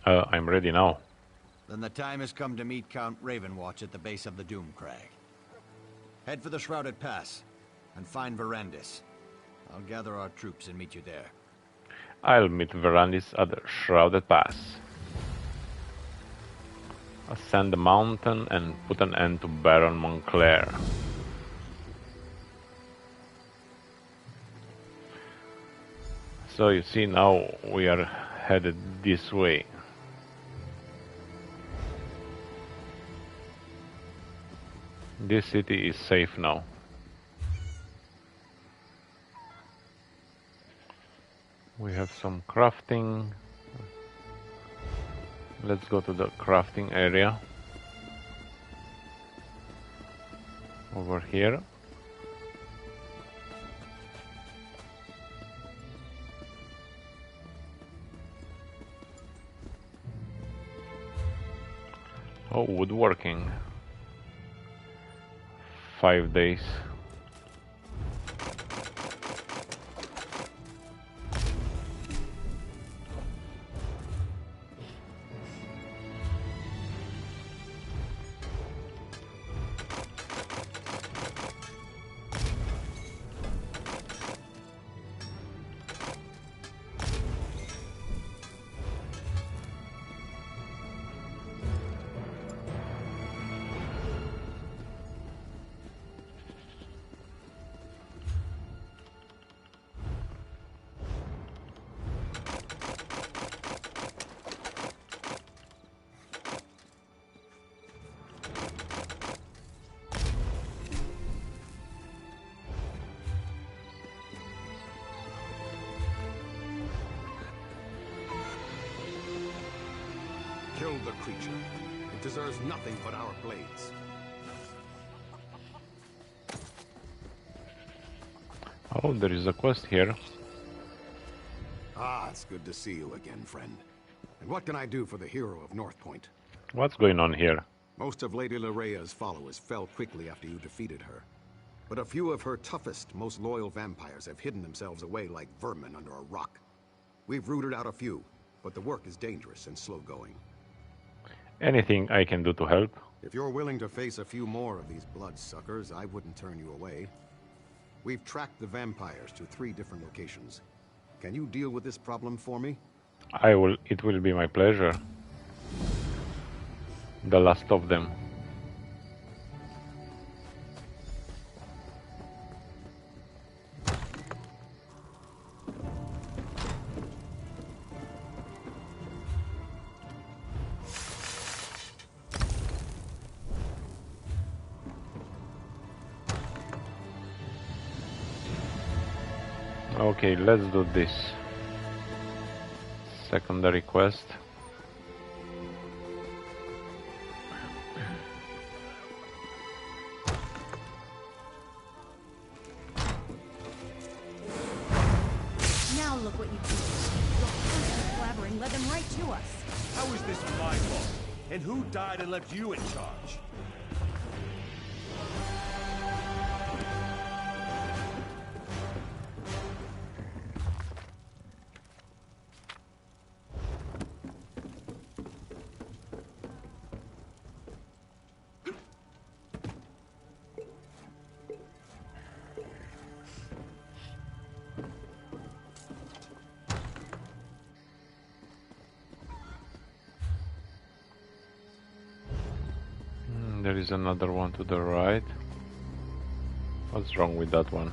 I'm ready now. Then the time has come to meet Count Ravenwatch at the base of the Doomcrag. Head for the Shrouded Pass and find Verandis. I'll gather our troops and meet you there. I'll meet Verandis at the Shrouded Pass. Ascend the mountain and put an end to Baron Montclair. So you see, now we are headed this way. This city is safe now. We have some crafting. Let's go to the crafting area. Over here. Oh, woodworking. 5 days. creature. It deserves nothing but our blades. Oh, there is a quest here. Ah, it's good to see you again, friend. And what can I do for the hero of North Point? What's going on here? Most of Lady Lorea's followers fell quickly after you defeated her. But a few of her toughest, most loyal vampires have hidden themselves away like vermin under a rock. We've rooted out a few, but the work is dangerous and slow-going. Anything I can do to help? If you're willing to face a few more of these bloodsuckers, I wouldn't turn you away. We've tracked the vampires to 3 different locations. Can you deal with this problem for me? I will. It will be my pleasure. The last of them. Okay, let's do this. Secondary quest. Now look what you did. Your constant blabbering led them right to us. How is this my fault? And who died and left you in charge? There is another one to the right. What's wrong with that one?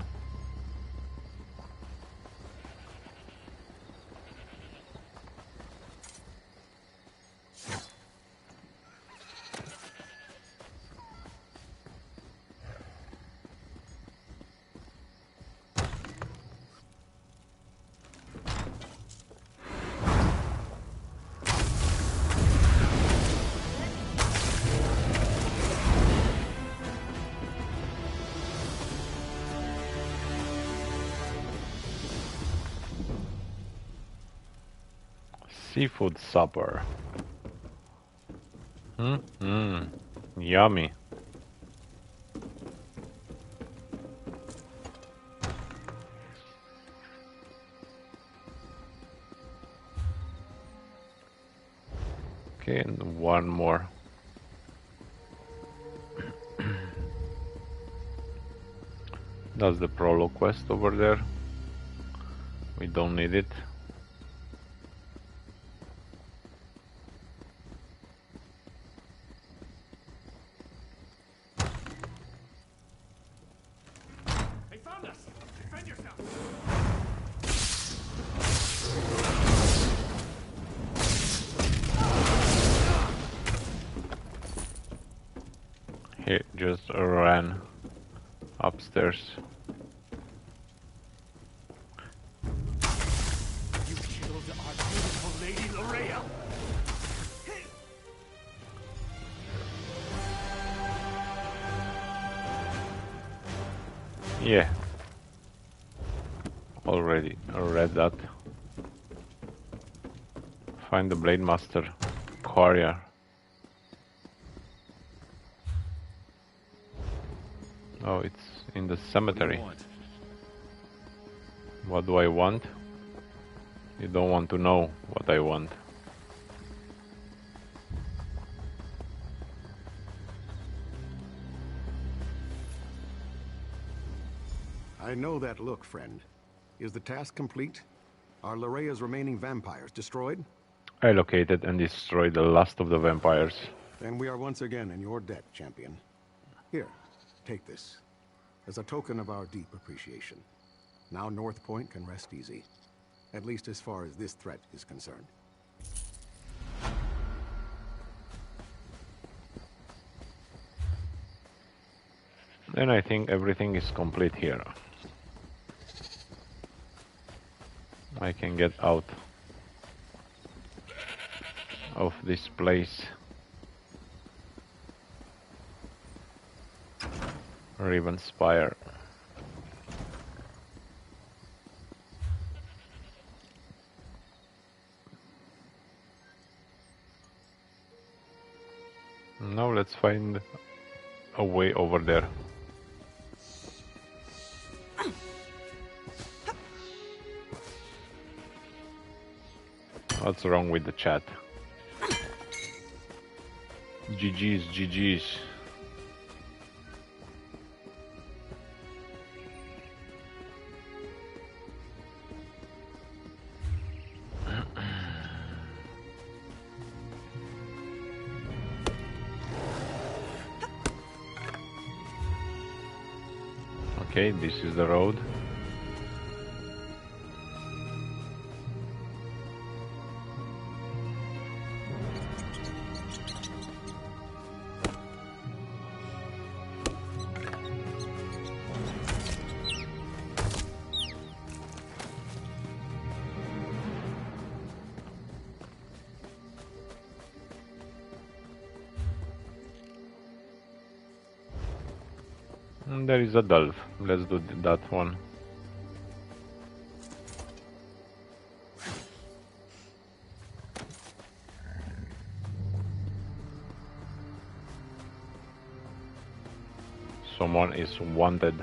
Seafood supper. Yummy. Okay, and one more. That's the prologue quest over there. We don't need it. He just ran upstairs. You killed our beautiful Lady Lorea! Yeah. Already read that. Find the Blade Master Courier. Oh, it's in the cemetery. What do I want? You don't want to know what I want. I know that look, friend. Is the task complete? Are Lorea's remaining vampires destroyed? I located and destroyed the last of the vampires. Then we are once again in your debt, champion. Here, take this. As a token of our deep appreciation. Now North Point can rest easy. At least as far as this threat is concerned. And I think everything is complete here. I can get out of this place. Riven Spire. Now let's find a way over there. What's wrong with the chat? GG's, GG's. Okay, this is the road. And there is a delve. Let's do that one. Someone is wanted.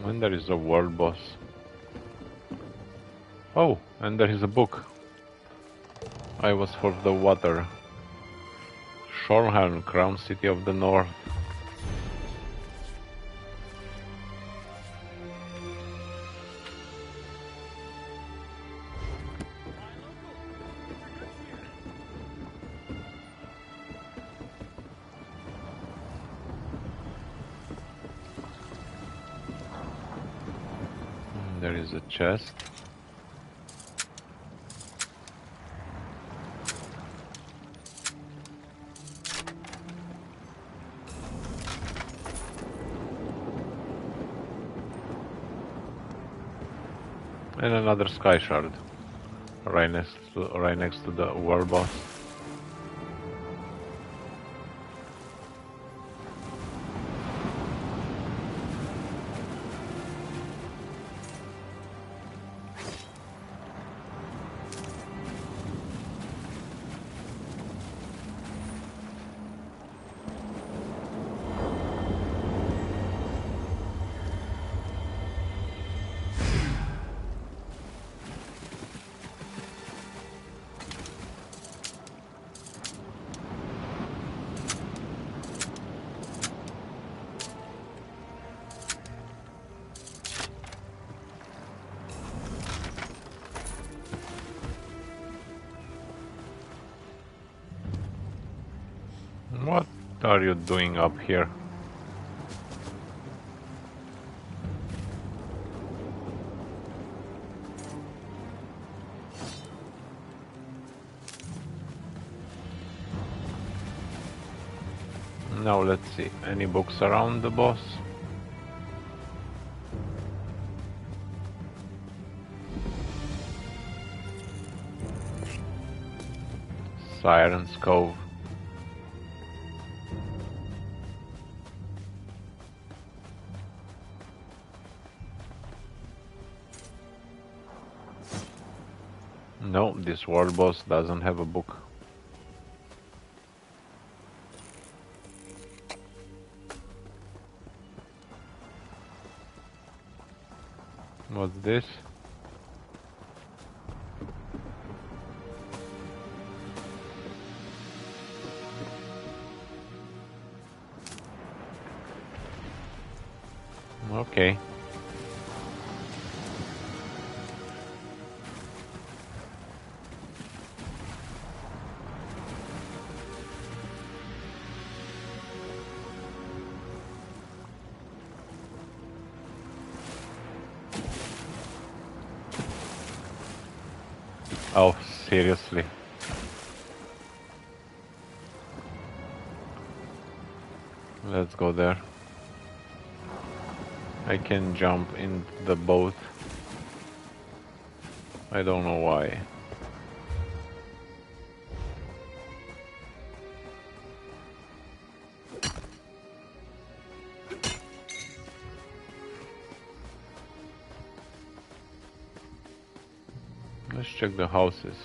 And there is a world boss. Oh, and there is a book. I was for the water. Shornhelm, crown city of the north. There is a chest. And another sky shard, right next to the world boss. What are you doing up here? Now let's see, any books around the boss? Siren's Cove. No, this world boss doesn't have a book. What's this? Okay. Oh, seriously. Let's go there. I can jump in the boat. I don't know why. Let's check the houses.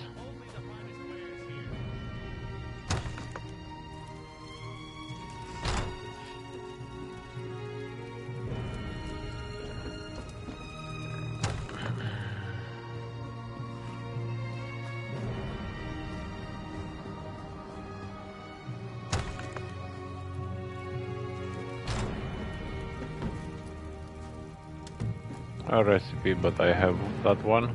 A recipe, but I have that one.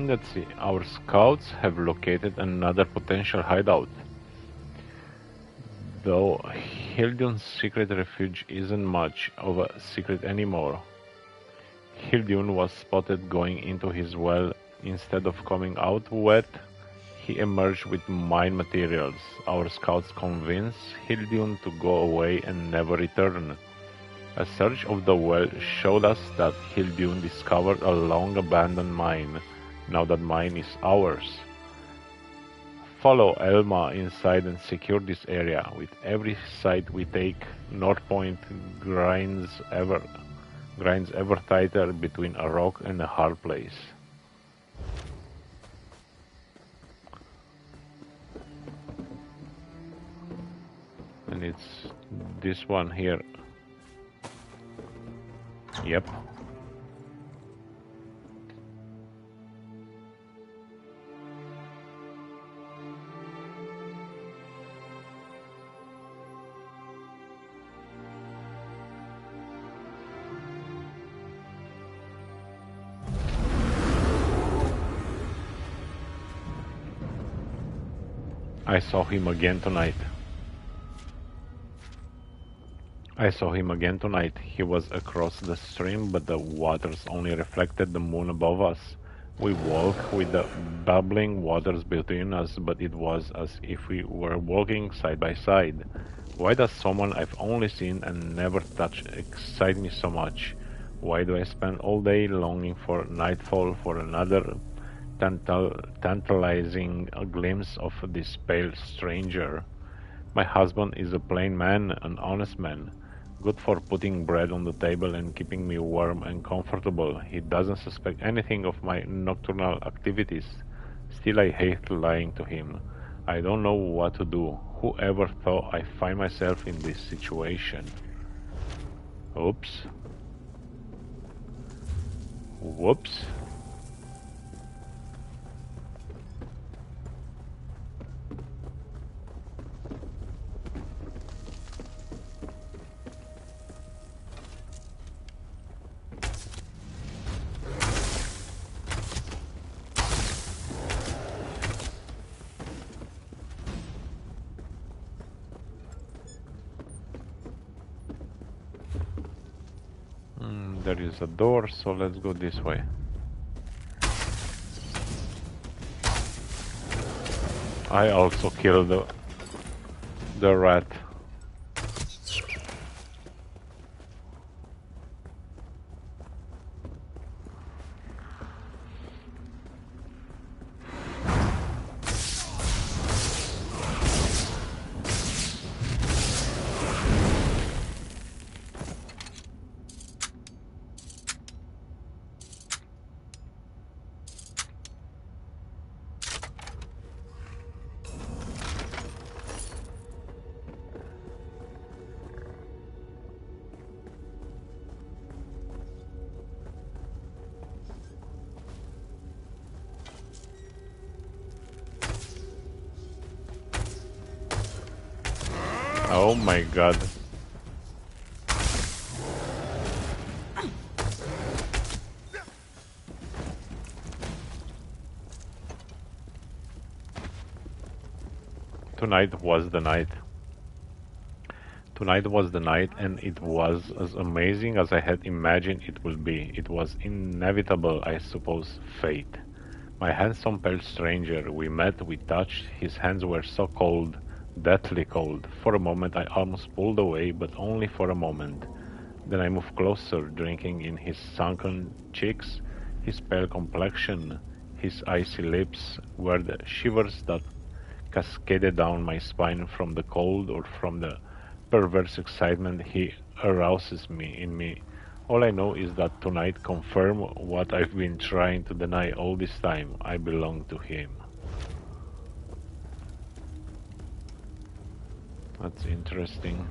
Let's see, our scouts have located another potential hideout. Though Hildun's secret refuge isn't much of a secret anymore. Hildun was spotted going into his well. Instead of coming out wet, he emerged with mine materials. Our scouts convinced Hildun to go away and never return. A search of the well showed us that Hildun discovered a long-abandoned mine. Now that mine is ours. Follow Elma inside and secure this area. With every site we take, North Point grinds ever tighter between a rock and a hard place. And it's this one here. Yep. I saw him again tonight. He was across the stream, but the waters only reflected the moon above us. We walked with the bubbling waters between us, but it was as if we were walking side by side. Why does someone I've only seen and never touched excite me so much? Why do I spend all day longing for nightfall, for another tantalizing glimpse of this pale stranger? My husband is a plain man, an honest man, good for putting bread on the table and keeping me warm and comfortable. He doesn't suspect anything of my nocturnal activities. Still, I hate lying to him. I don't know what to do. Whoever thought I'd find myself in this situation? Oops. Whoops. There is a door, so let's go this way. I also killed the rat. Oh my god. Tonight was the night. Tonight was the night, and it was as amazing as I had imagined it would be. It was inevitable, I suppose, fate. My handsome pale stranger, we met, we touched, his hands were so cold, deathly cold. For a moment I almost pulled away, but only for a moment. Then I moved closer, drinking in his sunken cheeks, his pale complexion, his icy lips, were the shivers that cascaded down my spine from the cold or from the perverse excitement he arouses in me. All I know is that tonight confirmed what I've been trying to deny all this time. I belong to him. That's interesting.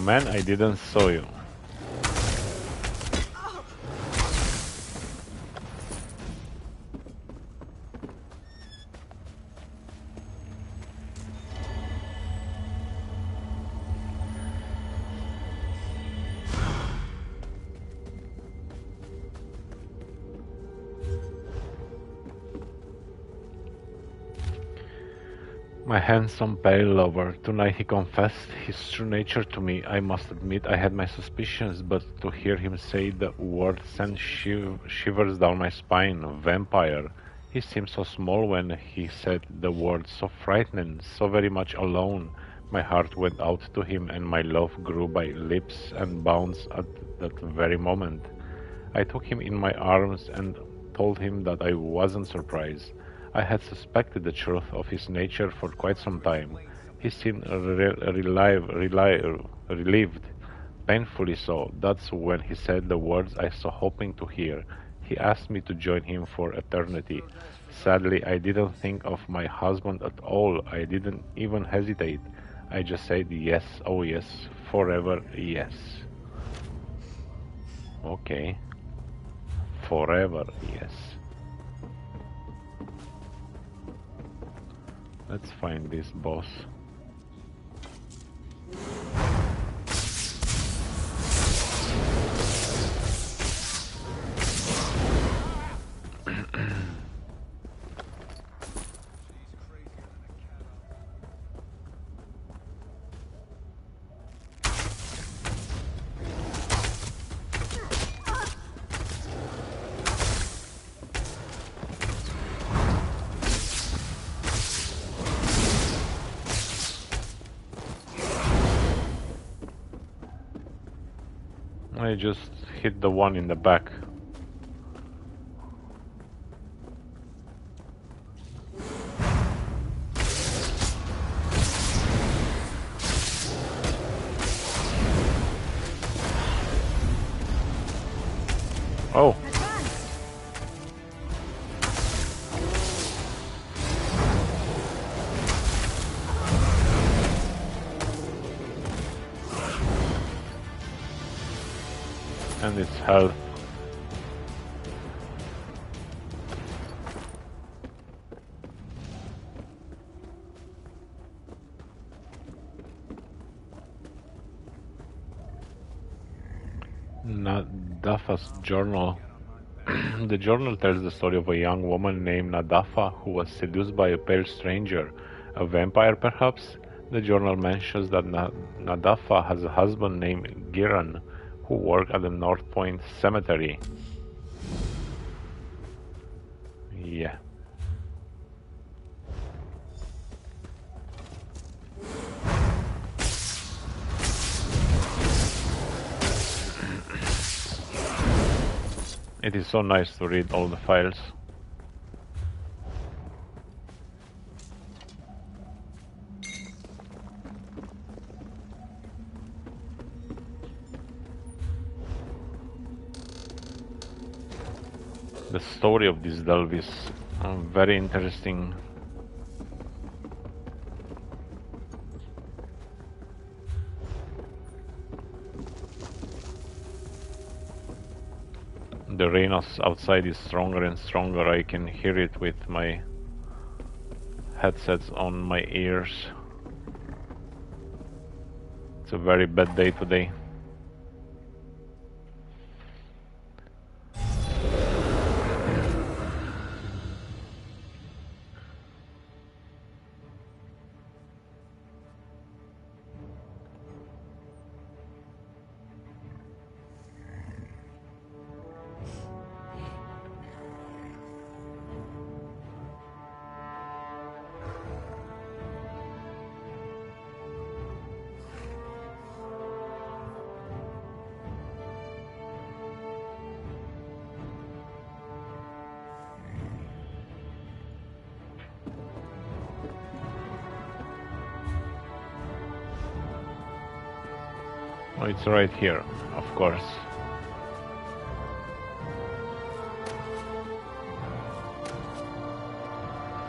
Man, I didn't saw you. My handsome pale lover. Tonight he confessed his true nature to me. I must admit I had my suspicions, but to hear him say the word sent shivers down my spine. Vampire. He seemed so small when he said the word, so frightening, so very much alone. My heart went out to him, and my love grew by leaps and bounds at that very moment. I took him in my arms and told him that I wasn't surprised. I had suspected the truth of his nature for quite some time. He seemed relieved, painfully so. That's when he said the words I so hoping to hear. He asked me to join him for eternity. Sadly, I didn't think of my husband at all. I didn't even hesitate. I just said yes, oh yes, forever yes. Okay. Forever yes. Let's find this boss. I just hit the one in the back. Oh. And its health. Nadafa's journal. The journal tells the story of a young woman named Nadafa who was seduced by a pale stranger, a vampire perhaps. The journal mentions that Nadafa has a husband named Giran, who worked at the North Point Cemetery. Yeah. It is so nice to read all the files. The story of this delve is very interesting. The rain outside is stronger and stronger. I can hear it with my headsets on my ears. It's a very bad day today. Oh, it's right here, of course.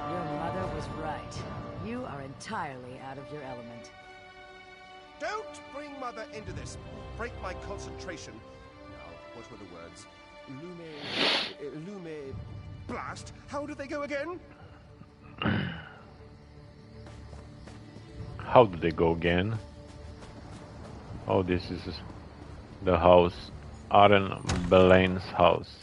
Your mother was right. You are entirely out of your element. Don't bring Mother into this. Break my concentration. Now, what were the words? Lume... blast? How do they go again? How do they go again? Oh, this is the house. Aaron Belane's house.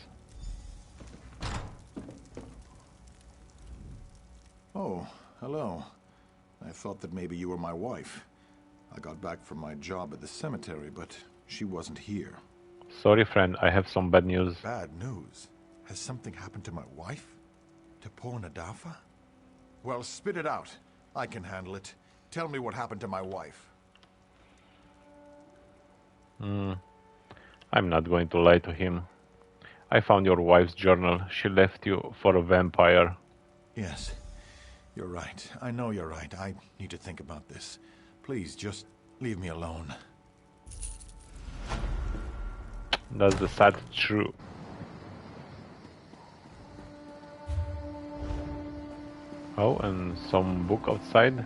Oh, hello. I thought that maybe you were my wife. I got back from my job at the cemetery, but she wasn't here. Sorry, friend, I have some bad news. Bad news? Has something happened to my wife? To poor Nadafa? Well, spit it out. I can handle it. Tell me what happened to my wife. I'm not going to lie to him. I found your wife's journal. She left you for a vampire. Yes, you're right. I know you're right. I need to think about this. Please, just leave me alone. That's the sad truth. Oh, and some book outside.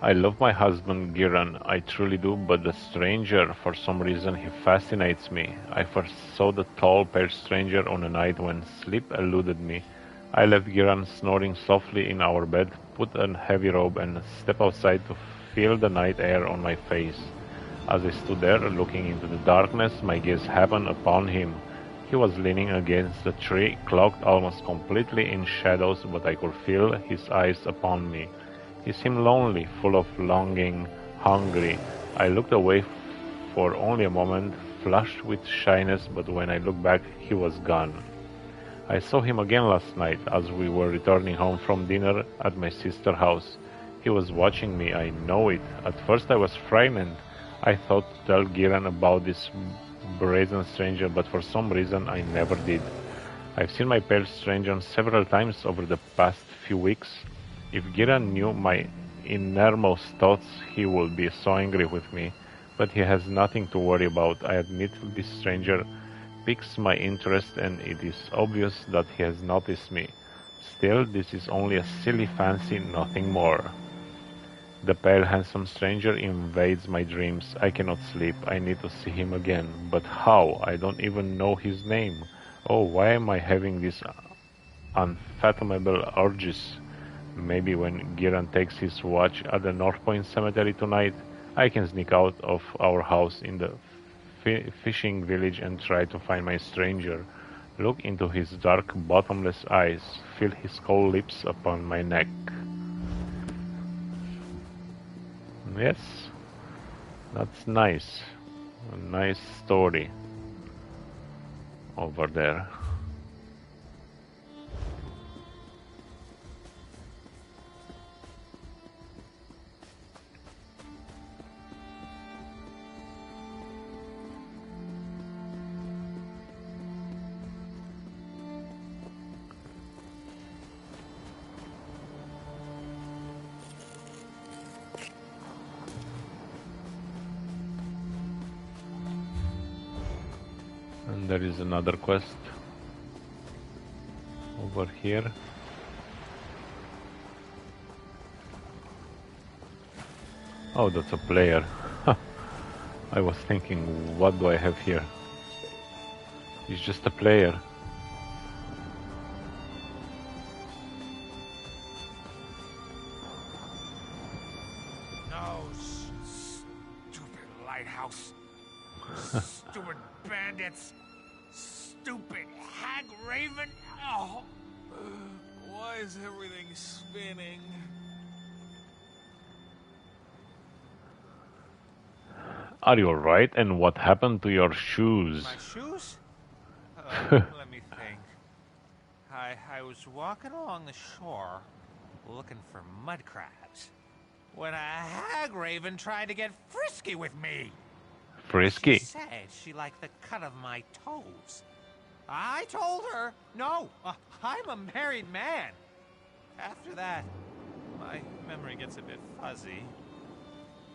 I love my husband Giran, I truly do, but the stranger, for some reason, he fascinates me. I first saw the tall, pale stranger on a night when sleep eluded me. I left Giran snoring softly in our bed, put a heavy robe and stepped outside to feel the night air on my face. As I stood there, looking into the darkness, my gaze happened upon him. He was leaning against a tree, cloaked almost completely in shadows, but I could feel his eyes upon me. He seemed lonely, full of longing, hungry. I looked away for only a moment, flushed with shyness, but when I looked back, he was gone. I saw him again last night as we were returning home from dinner at my sister's house. He was watching me, I know it. At first I was frightened. I thought to tell Giran about this brazen stranger, but for some reason I never did. I've seen my pale stranger several times over the past few weeks. If Giran knew my innermost thoughts, he would be so angry with me. But he has nothing to worry about. I admit this stranger piques my interest and it is obvious that he has noticed me. Still, this is only a silly fancy, nothing more. The pale, handsome stranger invades my dreams. I cannot sleep. I need to see him again. But how? I don't even know his name. Oh, why am I having these unfathomable urges? Maybe when Giran takes his watch at the North Point Cemetery tonight, I can sneak out of our house in the fishing village and try to find my stranger. Look into his dark, bottomless eyes. Feel his cold lips upon my neck. Yes, that's nice. A nice story over there. And there is another quest over here. Oh, that's a player. I was thinking, what do I have here? He's just a player. No, stupid lighthouse. Stupid bandits. Stupid hag raven. Oh. Why is everything spinning? Are you alright? And what happened to your shoes? My shoes? Let me think. I was walking along the shore looking for mud crabs when a hag raven tried to get frisky with me. Frisky? She said she liked the cut of my toes. I told her, no, I'm a married man. After that, my memory gets a bit fuzzy.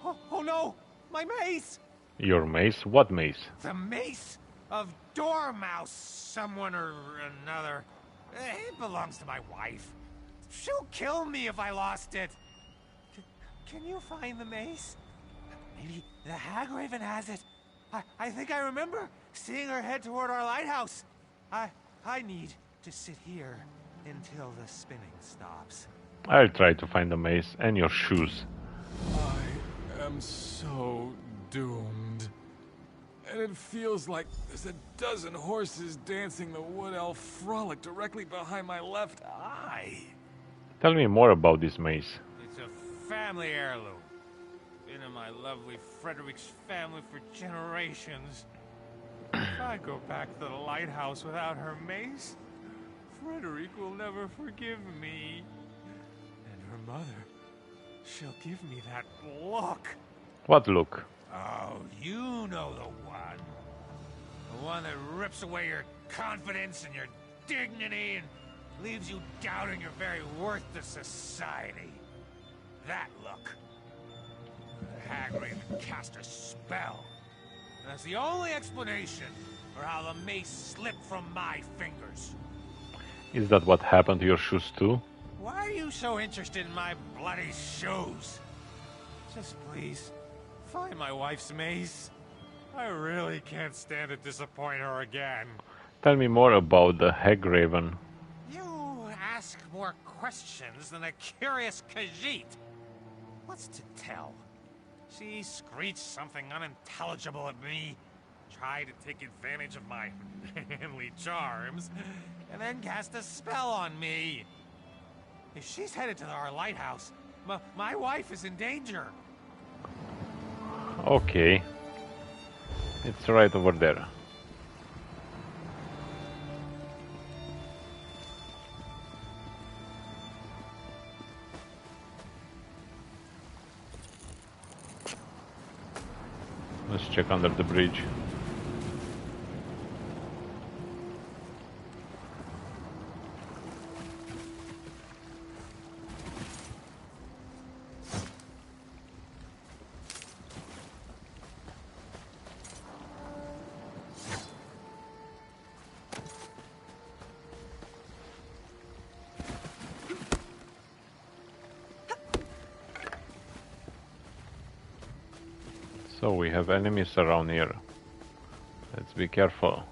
Oh no, my mace! Your mace? What mace? The mace of Dormouse, someone or another. It belongs to my wife. She'll kill me if I lost it. Can you find the mace? Maybe the hag raven has it. I think I remember seeing her head toward our lighthouse. I need to sit here until the spinning stops. I'll try to find the mace and your shoes. I am so doomed. And it feels like there's a dozen horses dancing the Wood Elf frolic directly behind my left eye. Tell me more about this mace. It's a family heirloom. Been in my lovely Frederick's family for generations. If I go back to the lighthouse without her mace, Frederick will never forgive me. And her mother, she'll give me that look. What look? Oh, you know the one. The one that rips away your confidence and your dignity and leaves you doubting your very worth to society. That look. The hag raven cast a spell. And that's the only explanation for how the mace slipped from my fingers. Is that what happened to your shoes too? Why are you so interested in my bloody shoes? Just please, find my wife's mace. I really can't stand to disappoint her again. Tell me more about the hag raven. You ask more questions than a curious Khajiit. What's to tell? She screeched something unintelligible at me, tried to take advantage of my manly charms, and then cast a spell on me. If she's headed to our lighthouse, my wife is in danger. Okay. It's right over there. Let's check under the bridge. So we have enemies around here. Let's be careful.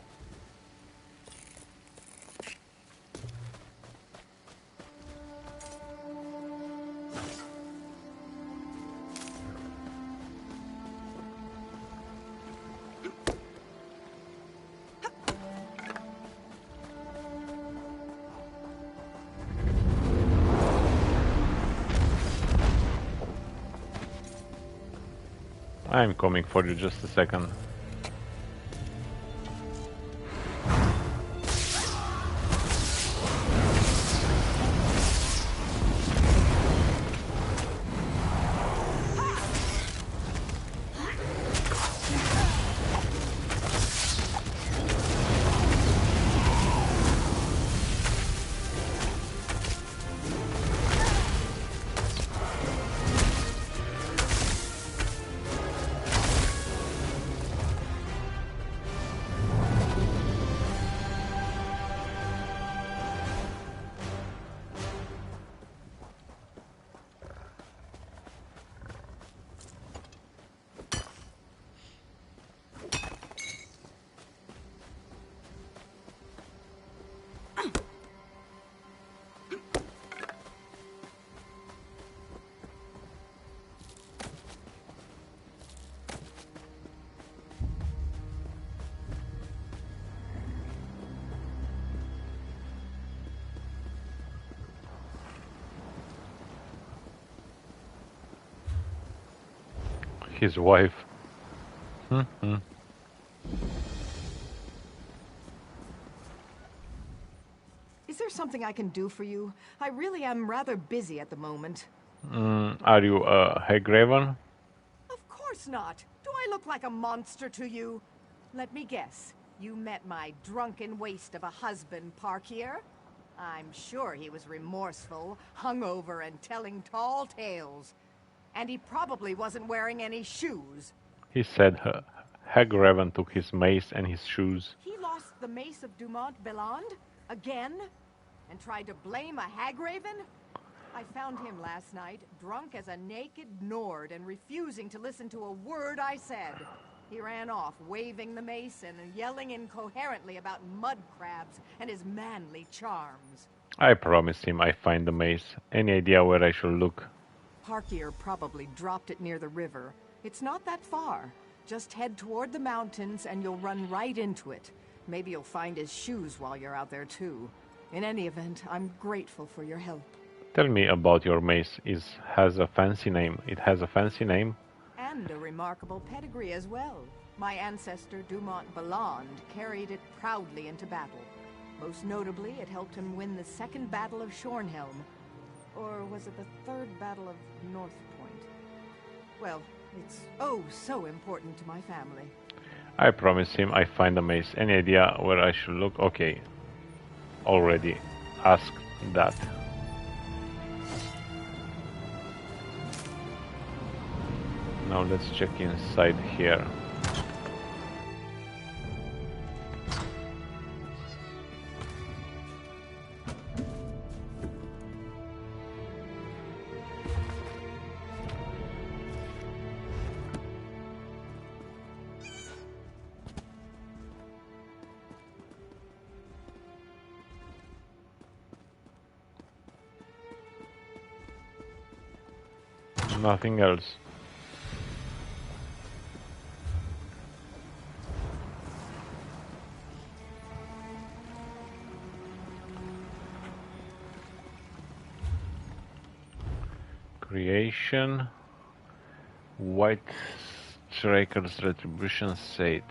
I'm coming for you, just a second. His wife. Is there something I can do for you? I really am rather busy at the moment. Are you a Hagraven? Of course not. Do I look like a monster to you? Let me guess. You met my drunken waste of a husband, Parkier? I'm sure he was remorseful, hungover, and telling tall tales. And he probably wasn't wearing any shoes. He said Hagraven took his mace and his shoes. He lost the mace of Dumont Belland? Again? And tried to blame a Hagraven? I found him last night, drunk as a naked Nord and refusing to listen to a word I said. He ran off, waving the mace and yelling incoherently about mud crabs and his manly charms. I promised him I find the mace. Any idea where I should look? Parkier probably dropped it near the river. It's not that far. Just head toward the mountains and you'll run right into it. Maybe you'll find his shoes while you're out there too. In any event, I'm grateful for your help. Tell me about your mace. It has a fancy name. It has a fancy name? And a remarkable pedigree as well. My ancestor Dumont Belland carried it proudly into battle. Most notably, it helped him win the Second Battle of Shornhelm. Or was it the Third Battle of North Point? Well, it's oh so important to my family. I promise him I find the mace. Any idea where I should look? Okay. Already asked that. Now let's check inside here. Nothing else. Creation. White Striker's Retribution set.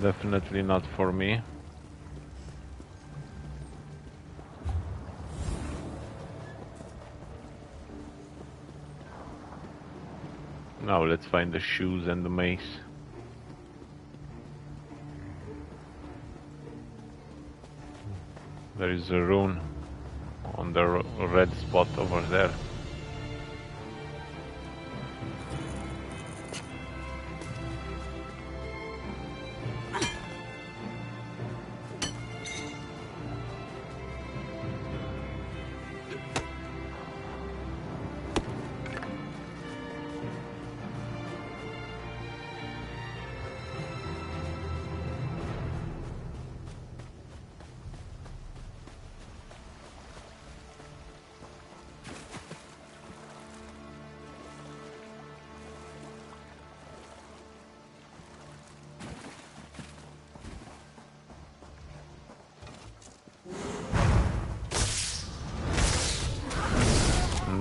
Definitely not for me. Now let's find the shoes and the mace. There is a rune on the red spot over there.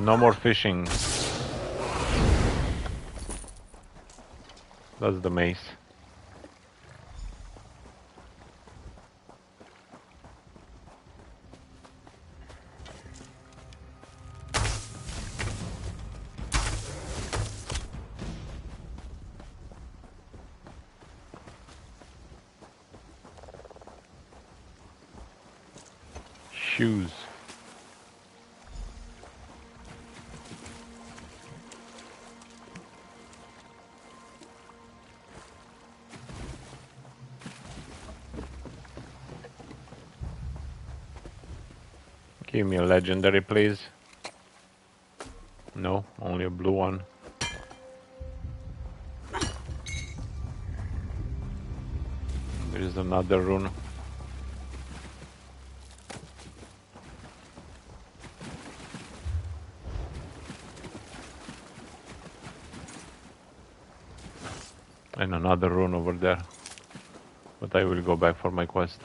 No more fishing. That's the mace. Shoes. Give me a legendary, please. No, only a blue one. There is another rune. And another rune over there. But I will go back for my quest.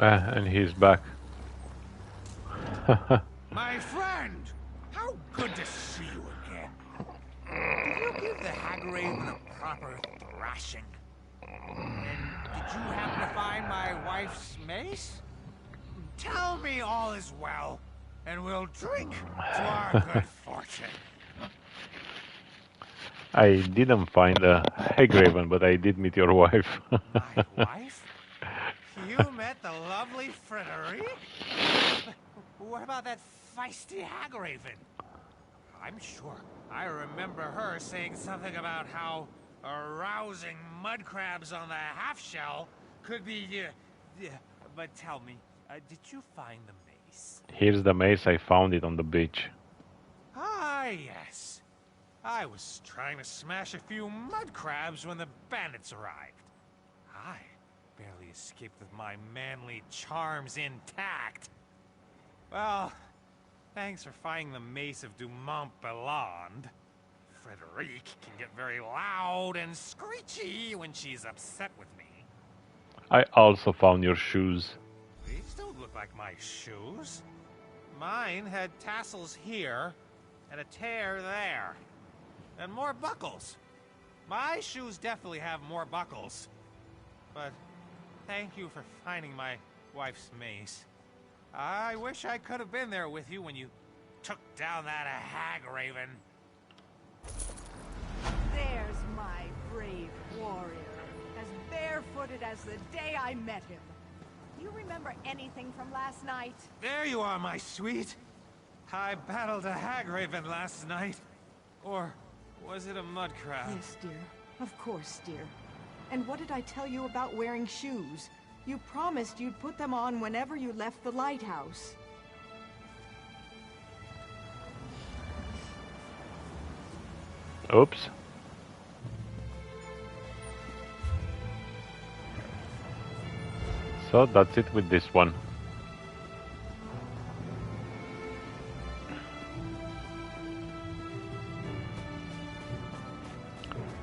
And he's back. My friend! How good to see you again. Did you give the Hagraven a proper thrashing? And did you happen to find my wife's mace? Tell me all is well, and we'll drink to our good fortune. I didn't find a Hagraven, but I did meet your wife. My wife? You met the lovely Frederic? What about that feisty Hagraven? I'm sure I remember her saying something about how arousing mud crabs on the half-shell could be... but tell me, did you find the mace? Here's the mace. I found it on the beach. Ah, yes. I was trying to smash a few mud crabs when the bandits arrived. I barely escaped with my manly charms intact. Well, thanks for finding the mace of Dumont Belland. Frederic can get very loud and screechy when she's upset with me. I also found your shoes. These don't look like my shoes. Mine had tassels here and a tear there. And more buckles. My shoes definitely have more buckles. But thank you for finding my wife's mace. I wish I could have been there with you when you took down that Hagraven. There's my brave warrior, as barefooted as the day I met him. Do you remember anything from last night? There you are, my sweet. I battled a Hagraven last night. Or was it a mud crab? Yes, dear. Of course, dear. And what did I tell you about wearing shoes? You promised you'd put them on whenever you left the lighthouse. Oops. So that's it with this one.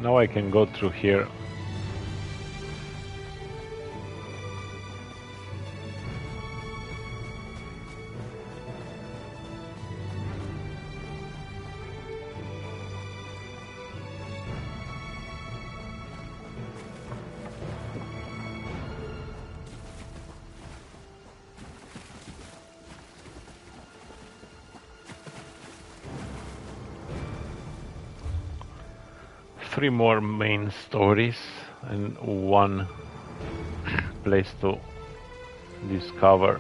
Now I can go through here. Three more main stories and one place to discover.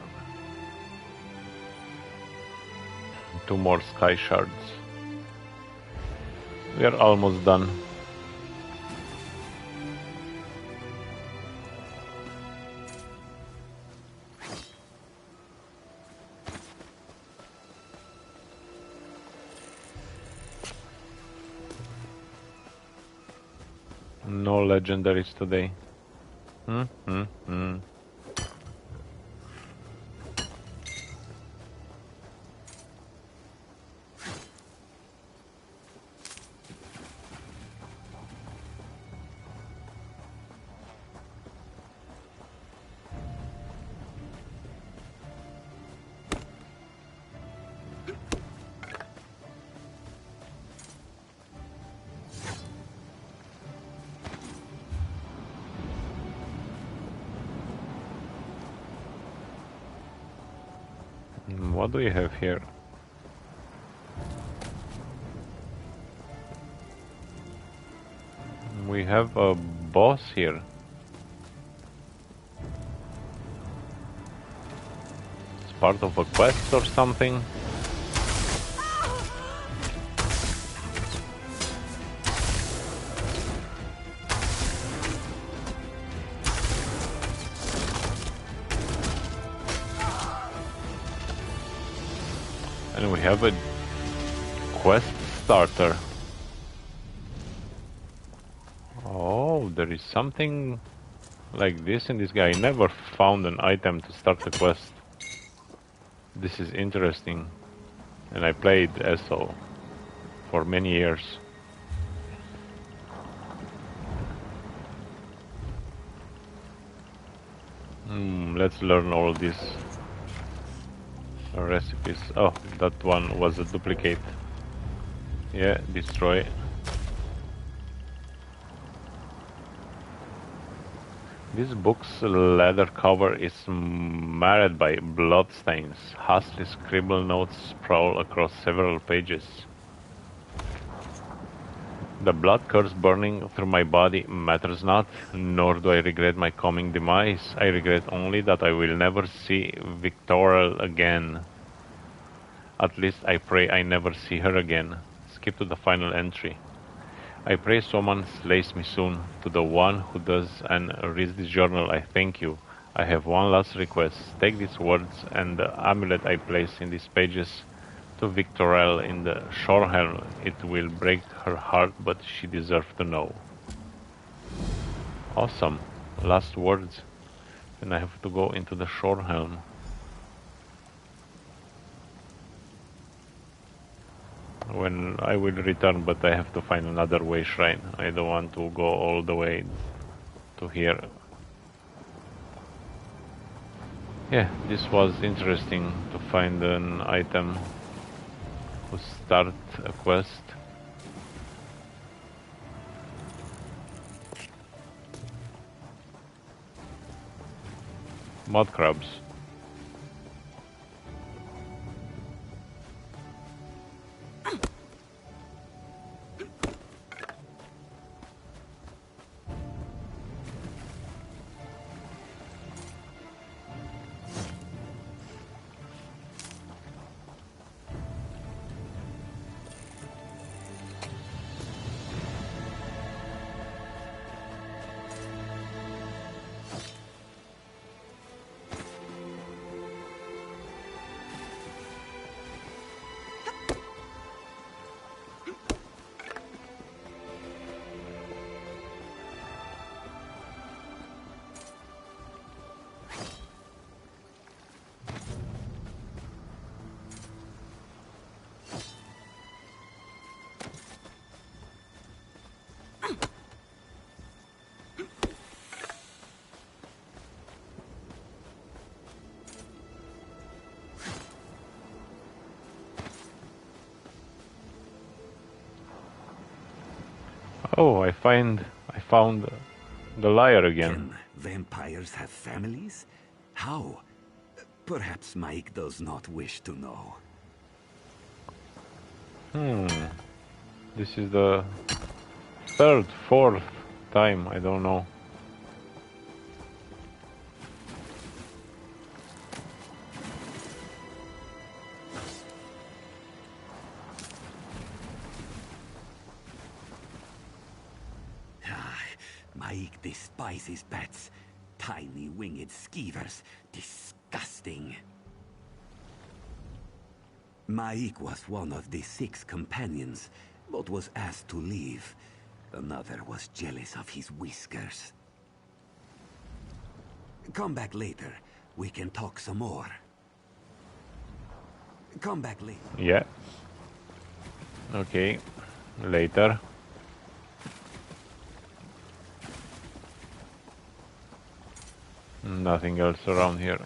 Two more sky shards. We are almost done. No legendaries today. What do you have here? We have a boss here. It's part of a quest or something. And we have a quest starter. Oh, there is something like this in this guy. I never found an item to start a quest. This is interesting. And I played SO for many years. Let's learn all these recipes. Oh, that one was a duplicate. Yeah, destroy. This book's leather cover is marred by bloodstains. Hastily scribbled notes sprawl across several pages. The blood curse burning through my body matters not, nor do I regret my coming demise. I regret only that I will never see Victoria again. At least I pray I never see her again. Skip to the final entry. I pray someone slays me soon. To the one who does and reads this journal, I thank you. I have one last request. Take these words and the amulet I place in these pages to Victorelle in the Shorehelm. It will break her heart, but she deserves to know. Awesome. Last words. Then I have to go into the Shorehelm. When I will return, but I have to find another way shrine. I don't want to go all the way to here. Yeah, this was interesting to find an item to start a quest. Mud crabs. Oh, I found the liar again. Can vampires have families? How? Perhaps Mike does not wish to know. This is the third, fourth time, I don't know. Mike despises bats. Tiny winged skeevers. Disgusting. Mike was one of the 6 companions, but was asked to leave. Another was jealous of his whiskers. Come back later. We can talk some more. Come back later. Yeah. Okay. Later. Nothing else around here.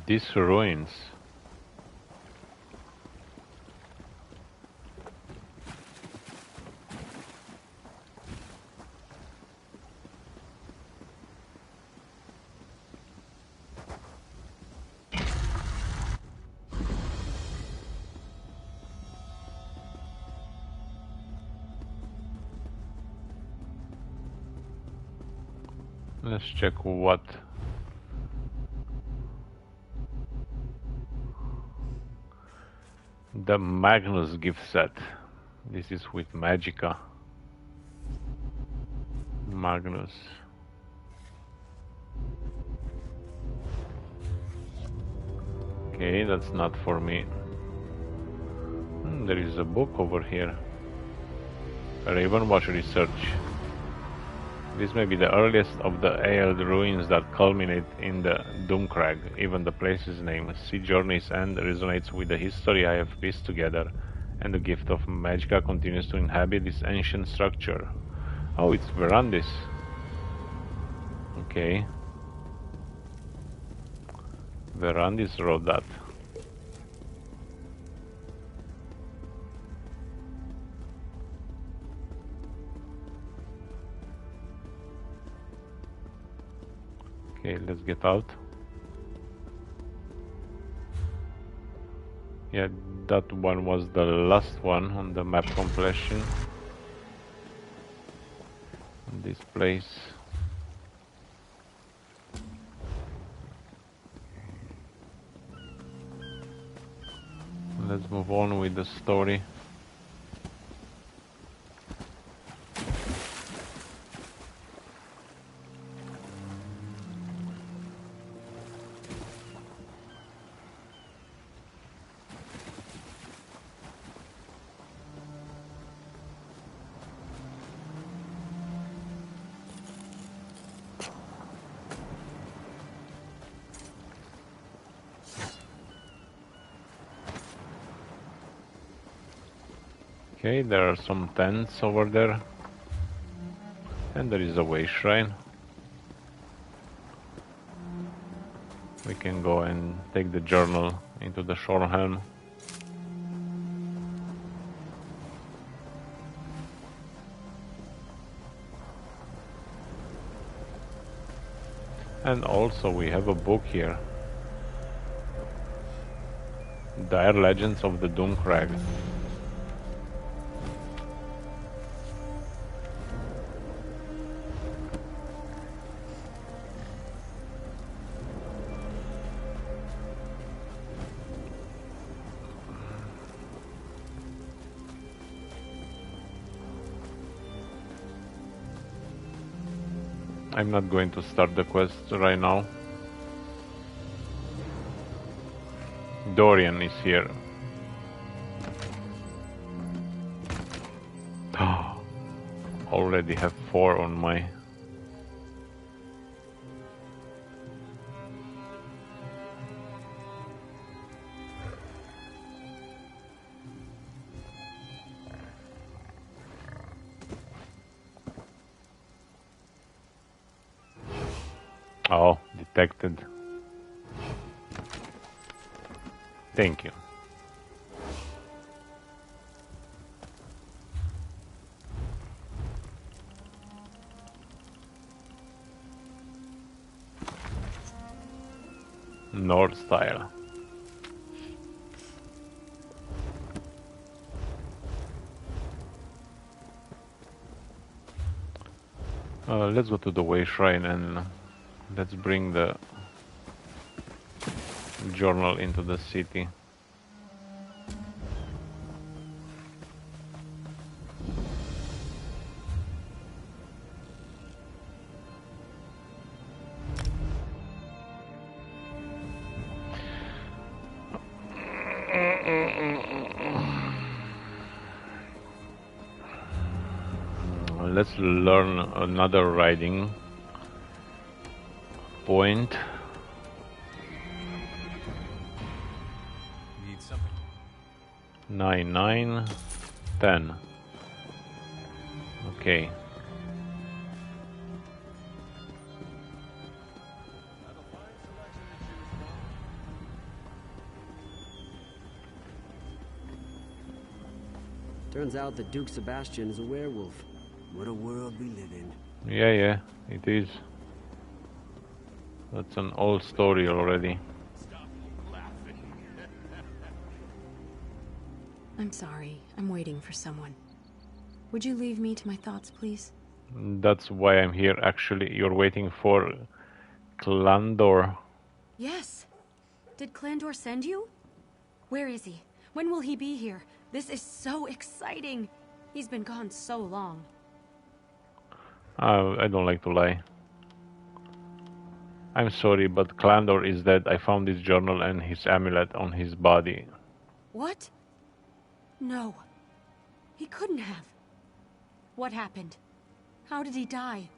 These ruins. Let's check what. The Magnus gift set. This is with Magica. Magnus. Okay, that's not for me. There is a book over here. Ravenwatch Research. This may be the earliest of the Aeld ruins that culminate in the Doomcrag. Even the place's name, Sea Journey's End, resonates with the history I have pieced together, and the gift of Magica continues to inhabit this ancient structure. Oh, it's Verandis. Okay. Verandis wrote that. Okay, let's get out. Yeah, that one was the last one on the map completion. This place. Let's move on with the story. Okay, there are some tents over there. And there is a way shrine. We can go and take the journal into the Shorehelm. And also we have a book here. Dire Legends of the Doomcrag. I'm not going to start the quest right now. Dorian is here. Already have 4 on my... Oh, detected. Thank you. North style. Let's go to the Way Shrine and let's bring the journal into the city. Let's learn another riding point. Need something? 9, 9, 10. Okay. Turns out that Duke Sebastian is a werewolf. What a world we live in. Yeah, it is. That's an old story already. I'm sorry. I'm waiting for someone. Would you leave me to my thoughts, please? That's why I'm here, actually. You're waiting for Clandor. Yes. Did Clandor send you? Where is he? When will he be here? This is so exciting. He's been gone so long. I don't like to lie. I'm sorry, but Clandor is dead. I found his journal and his amulet on his body. What? No. He couldn't have. What happened? How did he die?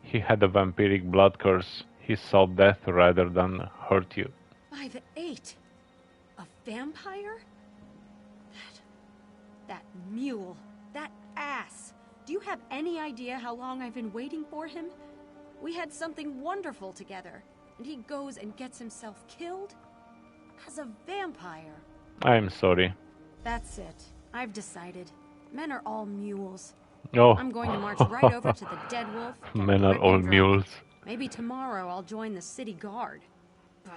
He had a vampiric blood curse. He sought death rather than hurt you. By the 8. A vampire? That mule. That ass. Do you have any idea how long I've been waiting for him? We had something wonderful together, and he goes and gets himself killed? As a vampire. I'm sorry. That's it. I've decided. Men are all mules. Oh. I'm going to march right over to the Dead Wolf. Men are all mules. Maybe tomorrow I'll join the city guard. Bah.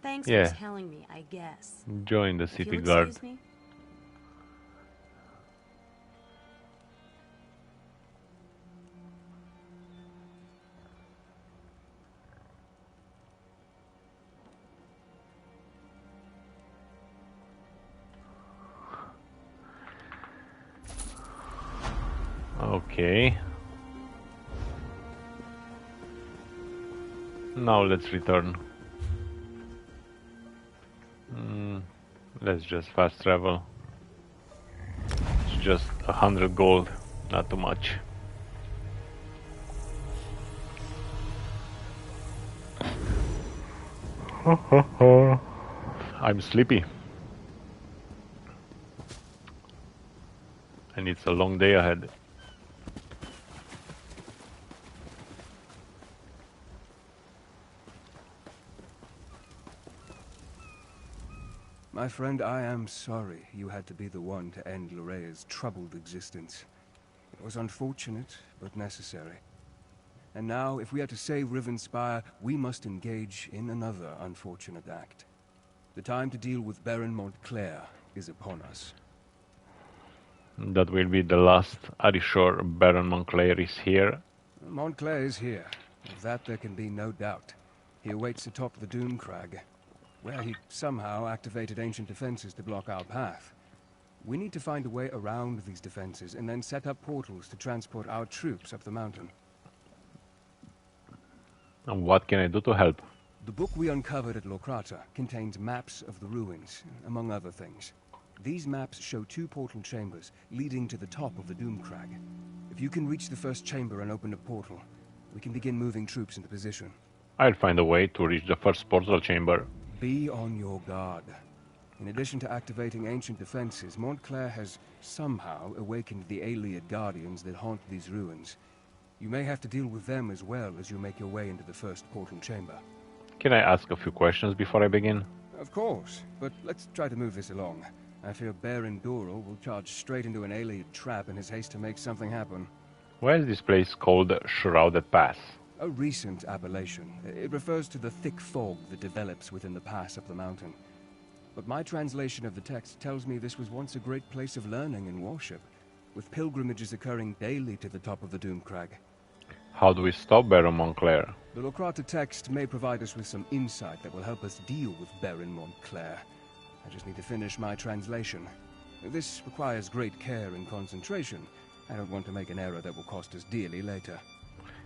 Thanks Yeah. for telling me, I guess. Join the If city you'll guard. excuse me? Okay. Now let's return. Let's just fast travel. It's just 100 gold, not too much. I'm sleepy. And it's a long day ahead. My friend, I am sorry you had to be the one to end Lorea's troubled existence. It was unfortunate, but necessary. And now, if we are to save Rivenspire, we must engage in another unfortunate act. The time to deal with Baron Montclair is upon us. That will be the last. Are you sure Baron Montclair is here? Montclair is here. Of that there can be no doubt. He awaits atop the Doom Crag, where he somehow activated ancient defenses to block our path. We need to find a way around these defenses and then set up portals to transport our troops up the mountain. And what can I do to help? The book we uncovered at Locrata contains maps of the ruins, among other things. These maps show 2 portal chambers leading to the top of the Doom Crag. If you can reach the first chamber and open a portal, we can begin moving troops into position. I'll find a way to reach the first portal chamber. Be on your guard. In addition to activating ancient defenses, Montclair has somehow awakened the Ayleid guardians that haunt these ruins. You may have to deal with them as well as you make your way into the first portal chamber. Can I ask a few questions before I begin? Of course, but let's try to move this along. I fear Baron Doral will charge straight into an Ayleid trap in his haste to make something happen. Why is this place called Shrouded Pass? A recent appellation. It refers to the thick fog that develops within the pass up the mountain. But my translation of the text tells me this was once a great place of learning and worship, with pilgrimages occurring daily to the top of the Doom Crag. How do we stop Baron Montclair? The Locrata text may provide us with some insight that will help us deal with Baron Montclair. I just need to finish my translation. This requires great care and concentration. I don't want to make an error that will cost us dearly later.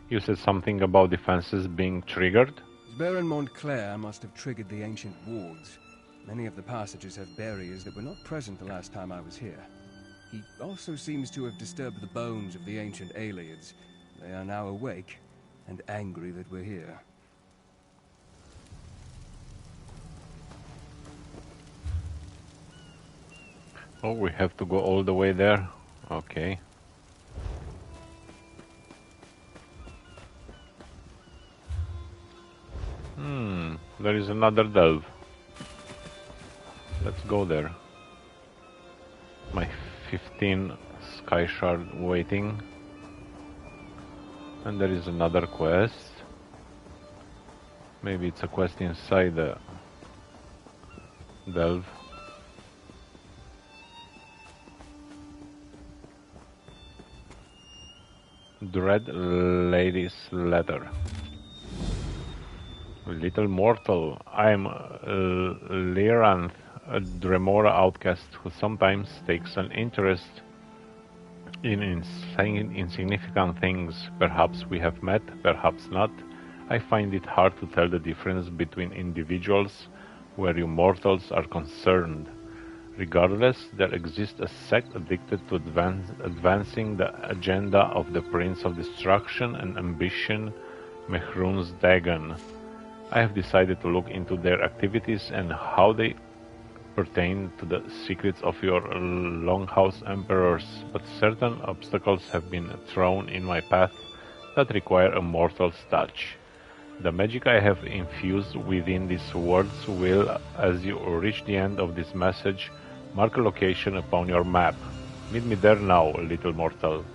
You said something about defenses being triggered? Baron Montclair must have triggered the ancient wards. Many of the passages have barriers that were not present the last time I was here. He also seems to have disturbed the bones of the ancient Ayleids. They are now awake and angry that we're here. Oh, we have to go all the way there? Okay. There is another delve. Let's go there. My 15 Sky Shard waiting. And there is another quest. Maybe it's a quest inside the delve. Dread Lady's letter. Little mortal, I am Lyranth, a Dremora outcast who sometimes takes an interest in insignificant things. Perhaps we have met, perhaps not. I find it hard to tell the difference between individuals where you mortals are concerned. Regardless, there exists a sect addicted to advancing the agenda of the Prince of Destruction and Ambition, Mehrunes Dagon. I have decided to look into their activities and how they pertain to the secrets of your Longhouse Emperors, but certain obstacles have been thrown in my path that require a mortal's touch. The magic I have infused within these words will, as you reach the end of this message, mark a location upon your map. Meet me there now, little mortal.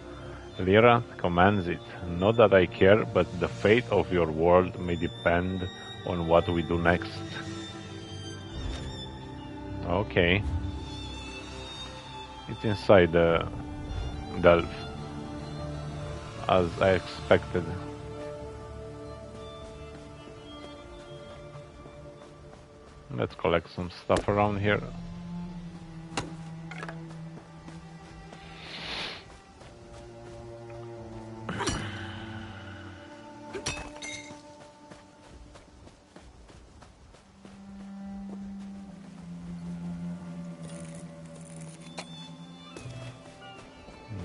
Lyra commands it. Not that I care, but the fate of your world may depend on what we do next. Okay. It's inside the delve, as I expected. Let's collect some stuff around here.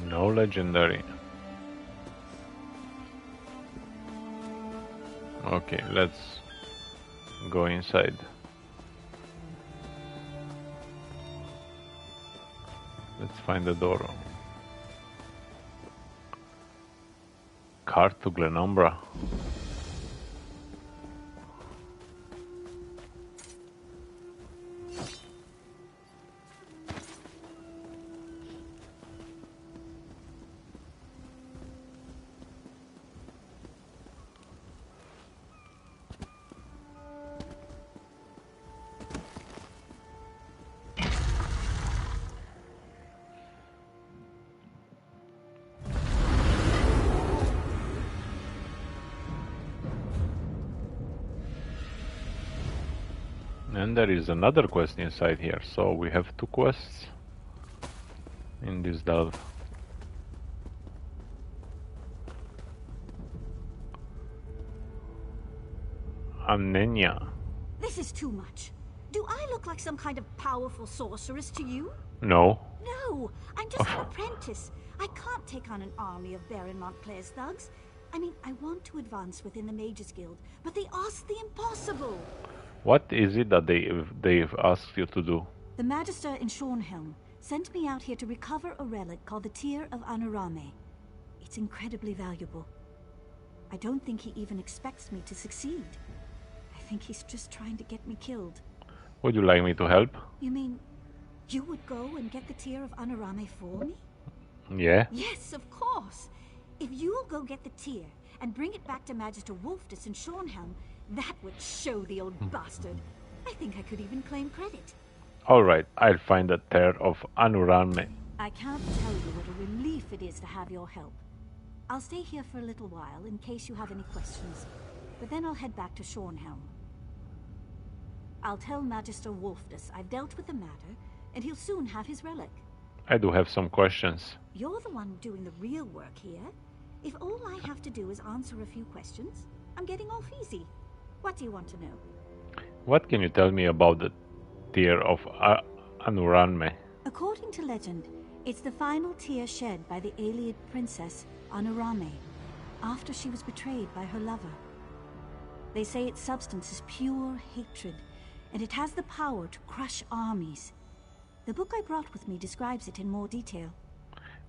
No legendary. Okay, let's go inside. Let's find the door. Card to Glenumbra. And there is another quest inside here, so we have two quests in this delve. Anenya. This is too much. Do I look like some kind of powerful sorceress to you? No. No, I'm just an apprentice. I can't take on an army of Baron Montclair's thugs. I mean, I want to advance within the Mages Guild, but they ask the impossible. What is it that they've asked you to do? The Magister in Shornhelm sent me out here to recover a relic called the Tear of Anurame. It's incredibly valuable. I don't think he even expects me to succeed. I think he's just trying to get me killed. Would you like me to help? You mean, you would go and get the Tear of Anurame for me? Yeah. Yes, of course. If you'll go get the Tear and bring it back to Magister Wolfdus in Shornhelm, that would show the old bastard. I think I could even claim credit. Alright, I'll find the Tear of Anurame. I can't tell you what a relief it is to have your help. I'll stay here for a little while in case you have any questions, but then I'll head back to Shornhelm. I'll tell Magister Wolfdus I've dealt with the matter, and he'll soon have his relic. I do have some questions. You're the one doing the real work here. If all I have to do is answer a few questions, I'm getting off easy. What do you want to know? What can you tell me about the Tear of Anurame? According to legend, it's the final tear shed by the Ayleid princess Anurame after she was betrayed by her lover. They say its substance is pure hatred, and it has the power to crush armies. The book I brought with me describes it in more detail.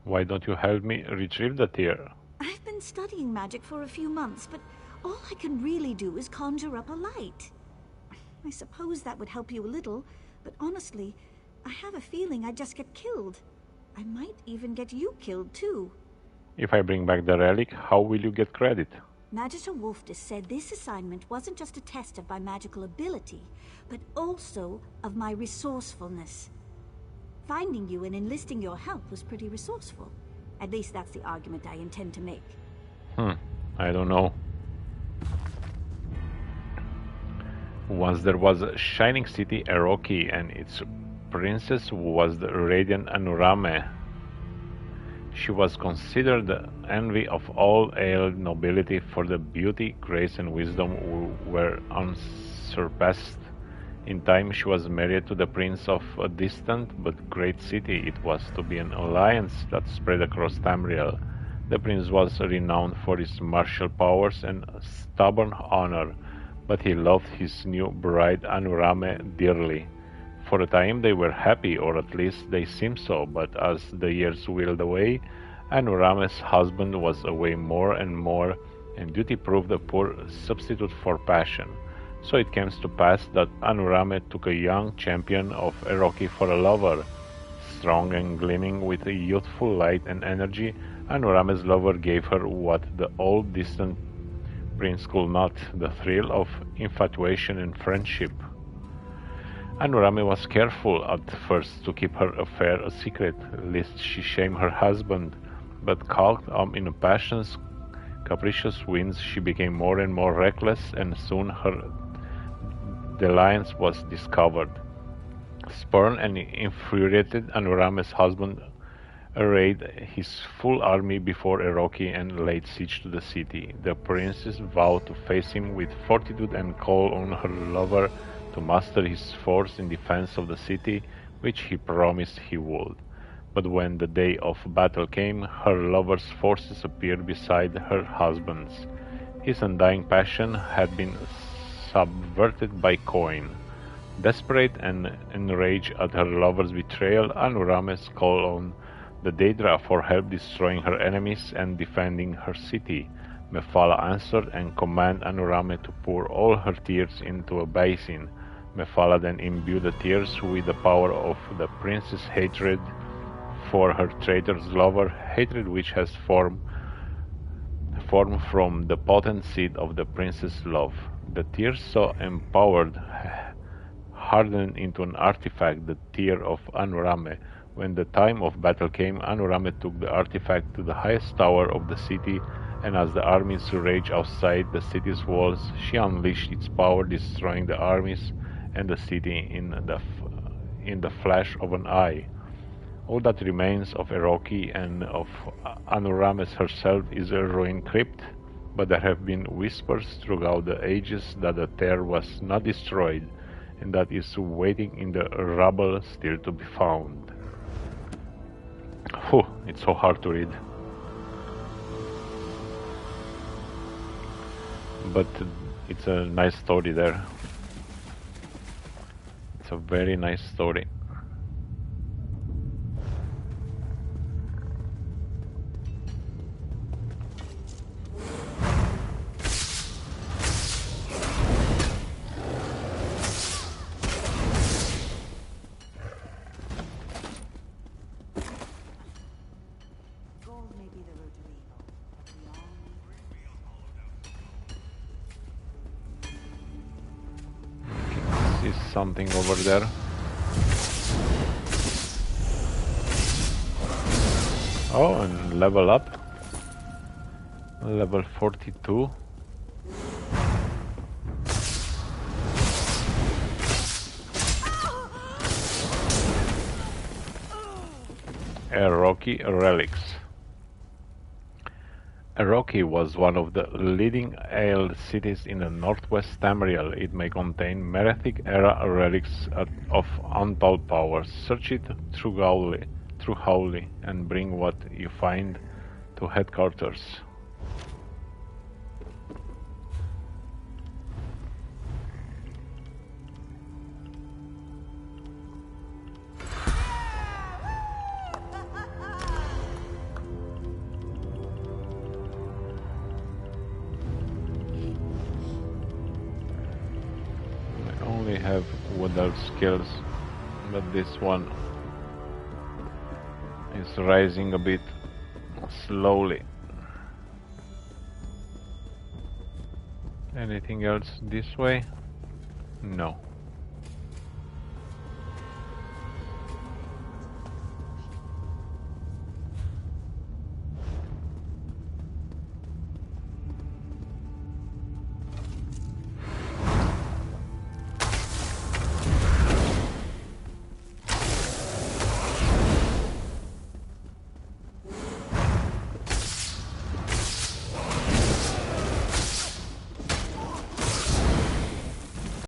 Why don't you help me retrieve the Tear? I've been studying magic for a few months, but all I can really do is conjure up a light. I suppose that would help you a little, but honestly, I have a feeling I'd just get killed. I might even get you killed too. If I bring back the relic, how will you get credit? Magister Wolfdus said this assignment wasn't just a test of my magical ability, but also of my resourcefulness. Finding you and enlisting your help was pretty resourceful. At least that's the argument I intend to make. I don't know. Once there was a shining city, Eroki, and its princess was the radiant Anurame. She was considered the envy of all Ael nobility, for the beauty, grace, and wisdom were unsurpassed. In time, she was married to the prince of a distant but great city. It was to be an alliance that spread across Tamriel. The prince was renowned for his martial powers and stubborn honor, but he loved his new bride Anurame dearly. For a time they were happy, or at least they seemed so, but as the years whirled away, Anurame's husband was away more and more, and duty proved a poor substitute for passion. So it came to pass that Anurame took a young champion of Eroki for a lover. Strong and gleaming with a youthful light and energy, Anurame's lover gave her what the old distant prince could not, the thrill of infatuation and friendship. Anurame was careful at first to keep her affair a secret, lest she shame her husband, but caught up in passion's capricious winds, she became more and more reckless, and soon her dalliance was discovered. Spurned and infuriated, Anurame's husband arrayed his full army before Eroki and laid siege to the city. The princess vowed to face him with fortitude and call on her lover to master his force in defense of the city, which he promised he would. But when the day of battle came, her lover's forces appeared beside her husband's. His undying passion had been subverted by coin. Desperate and enraged at her lover's betrayal, Anurame called on the Daedra for help destroying her enemies and defending her city. Mephala answered and commanded Anurame to pour all her tears into a basin. Mephala then imbued the tears with the power of the princess' hatred for her traitor's lover, hatred which has formed from the potent seed of the princess' love. The tears, so empowered, hardened into an artifact, the tear of Anurame. When the time of battle came, Anurame took the artifact to the highest tower of the city, and as the armies raged outside the city's walls, she unleashed its power, destroying the armies and the city in the flash of an eye. All that remains of Eroki and of Anurame herself is a ruined crypt, but there have been whispers throughout the ages that the tear was not destroyed, and that is waiting in the rubble still to be found. Whew, it's so hard to read. But it's a nice story there. It's a very nice story. Something over there. Oh, and level up. Level 42. Eroki relics. Eroki was one of the leading Ael cities in the northwest Tamriel. It may contain Merethic-era relics of untold power. Search it through Howley, and bring what you find to headquarters. Have Wood Elf skills, but this one is rising a bit slowly. Anything else this way? No.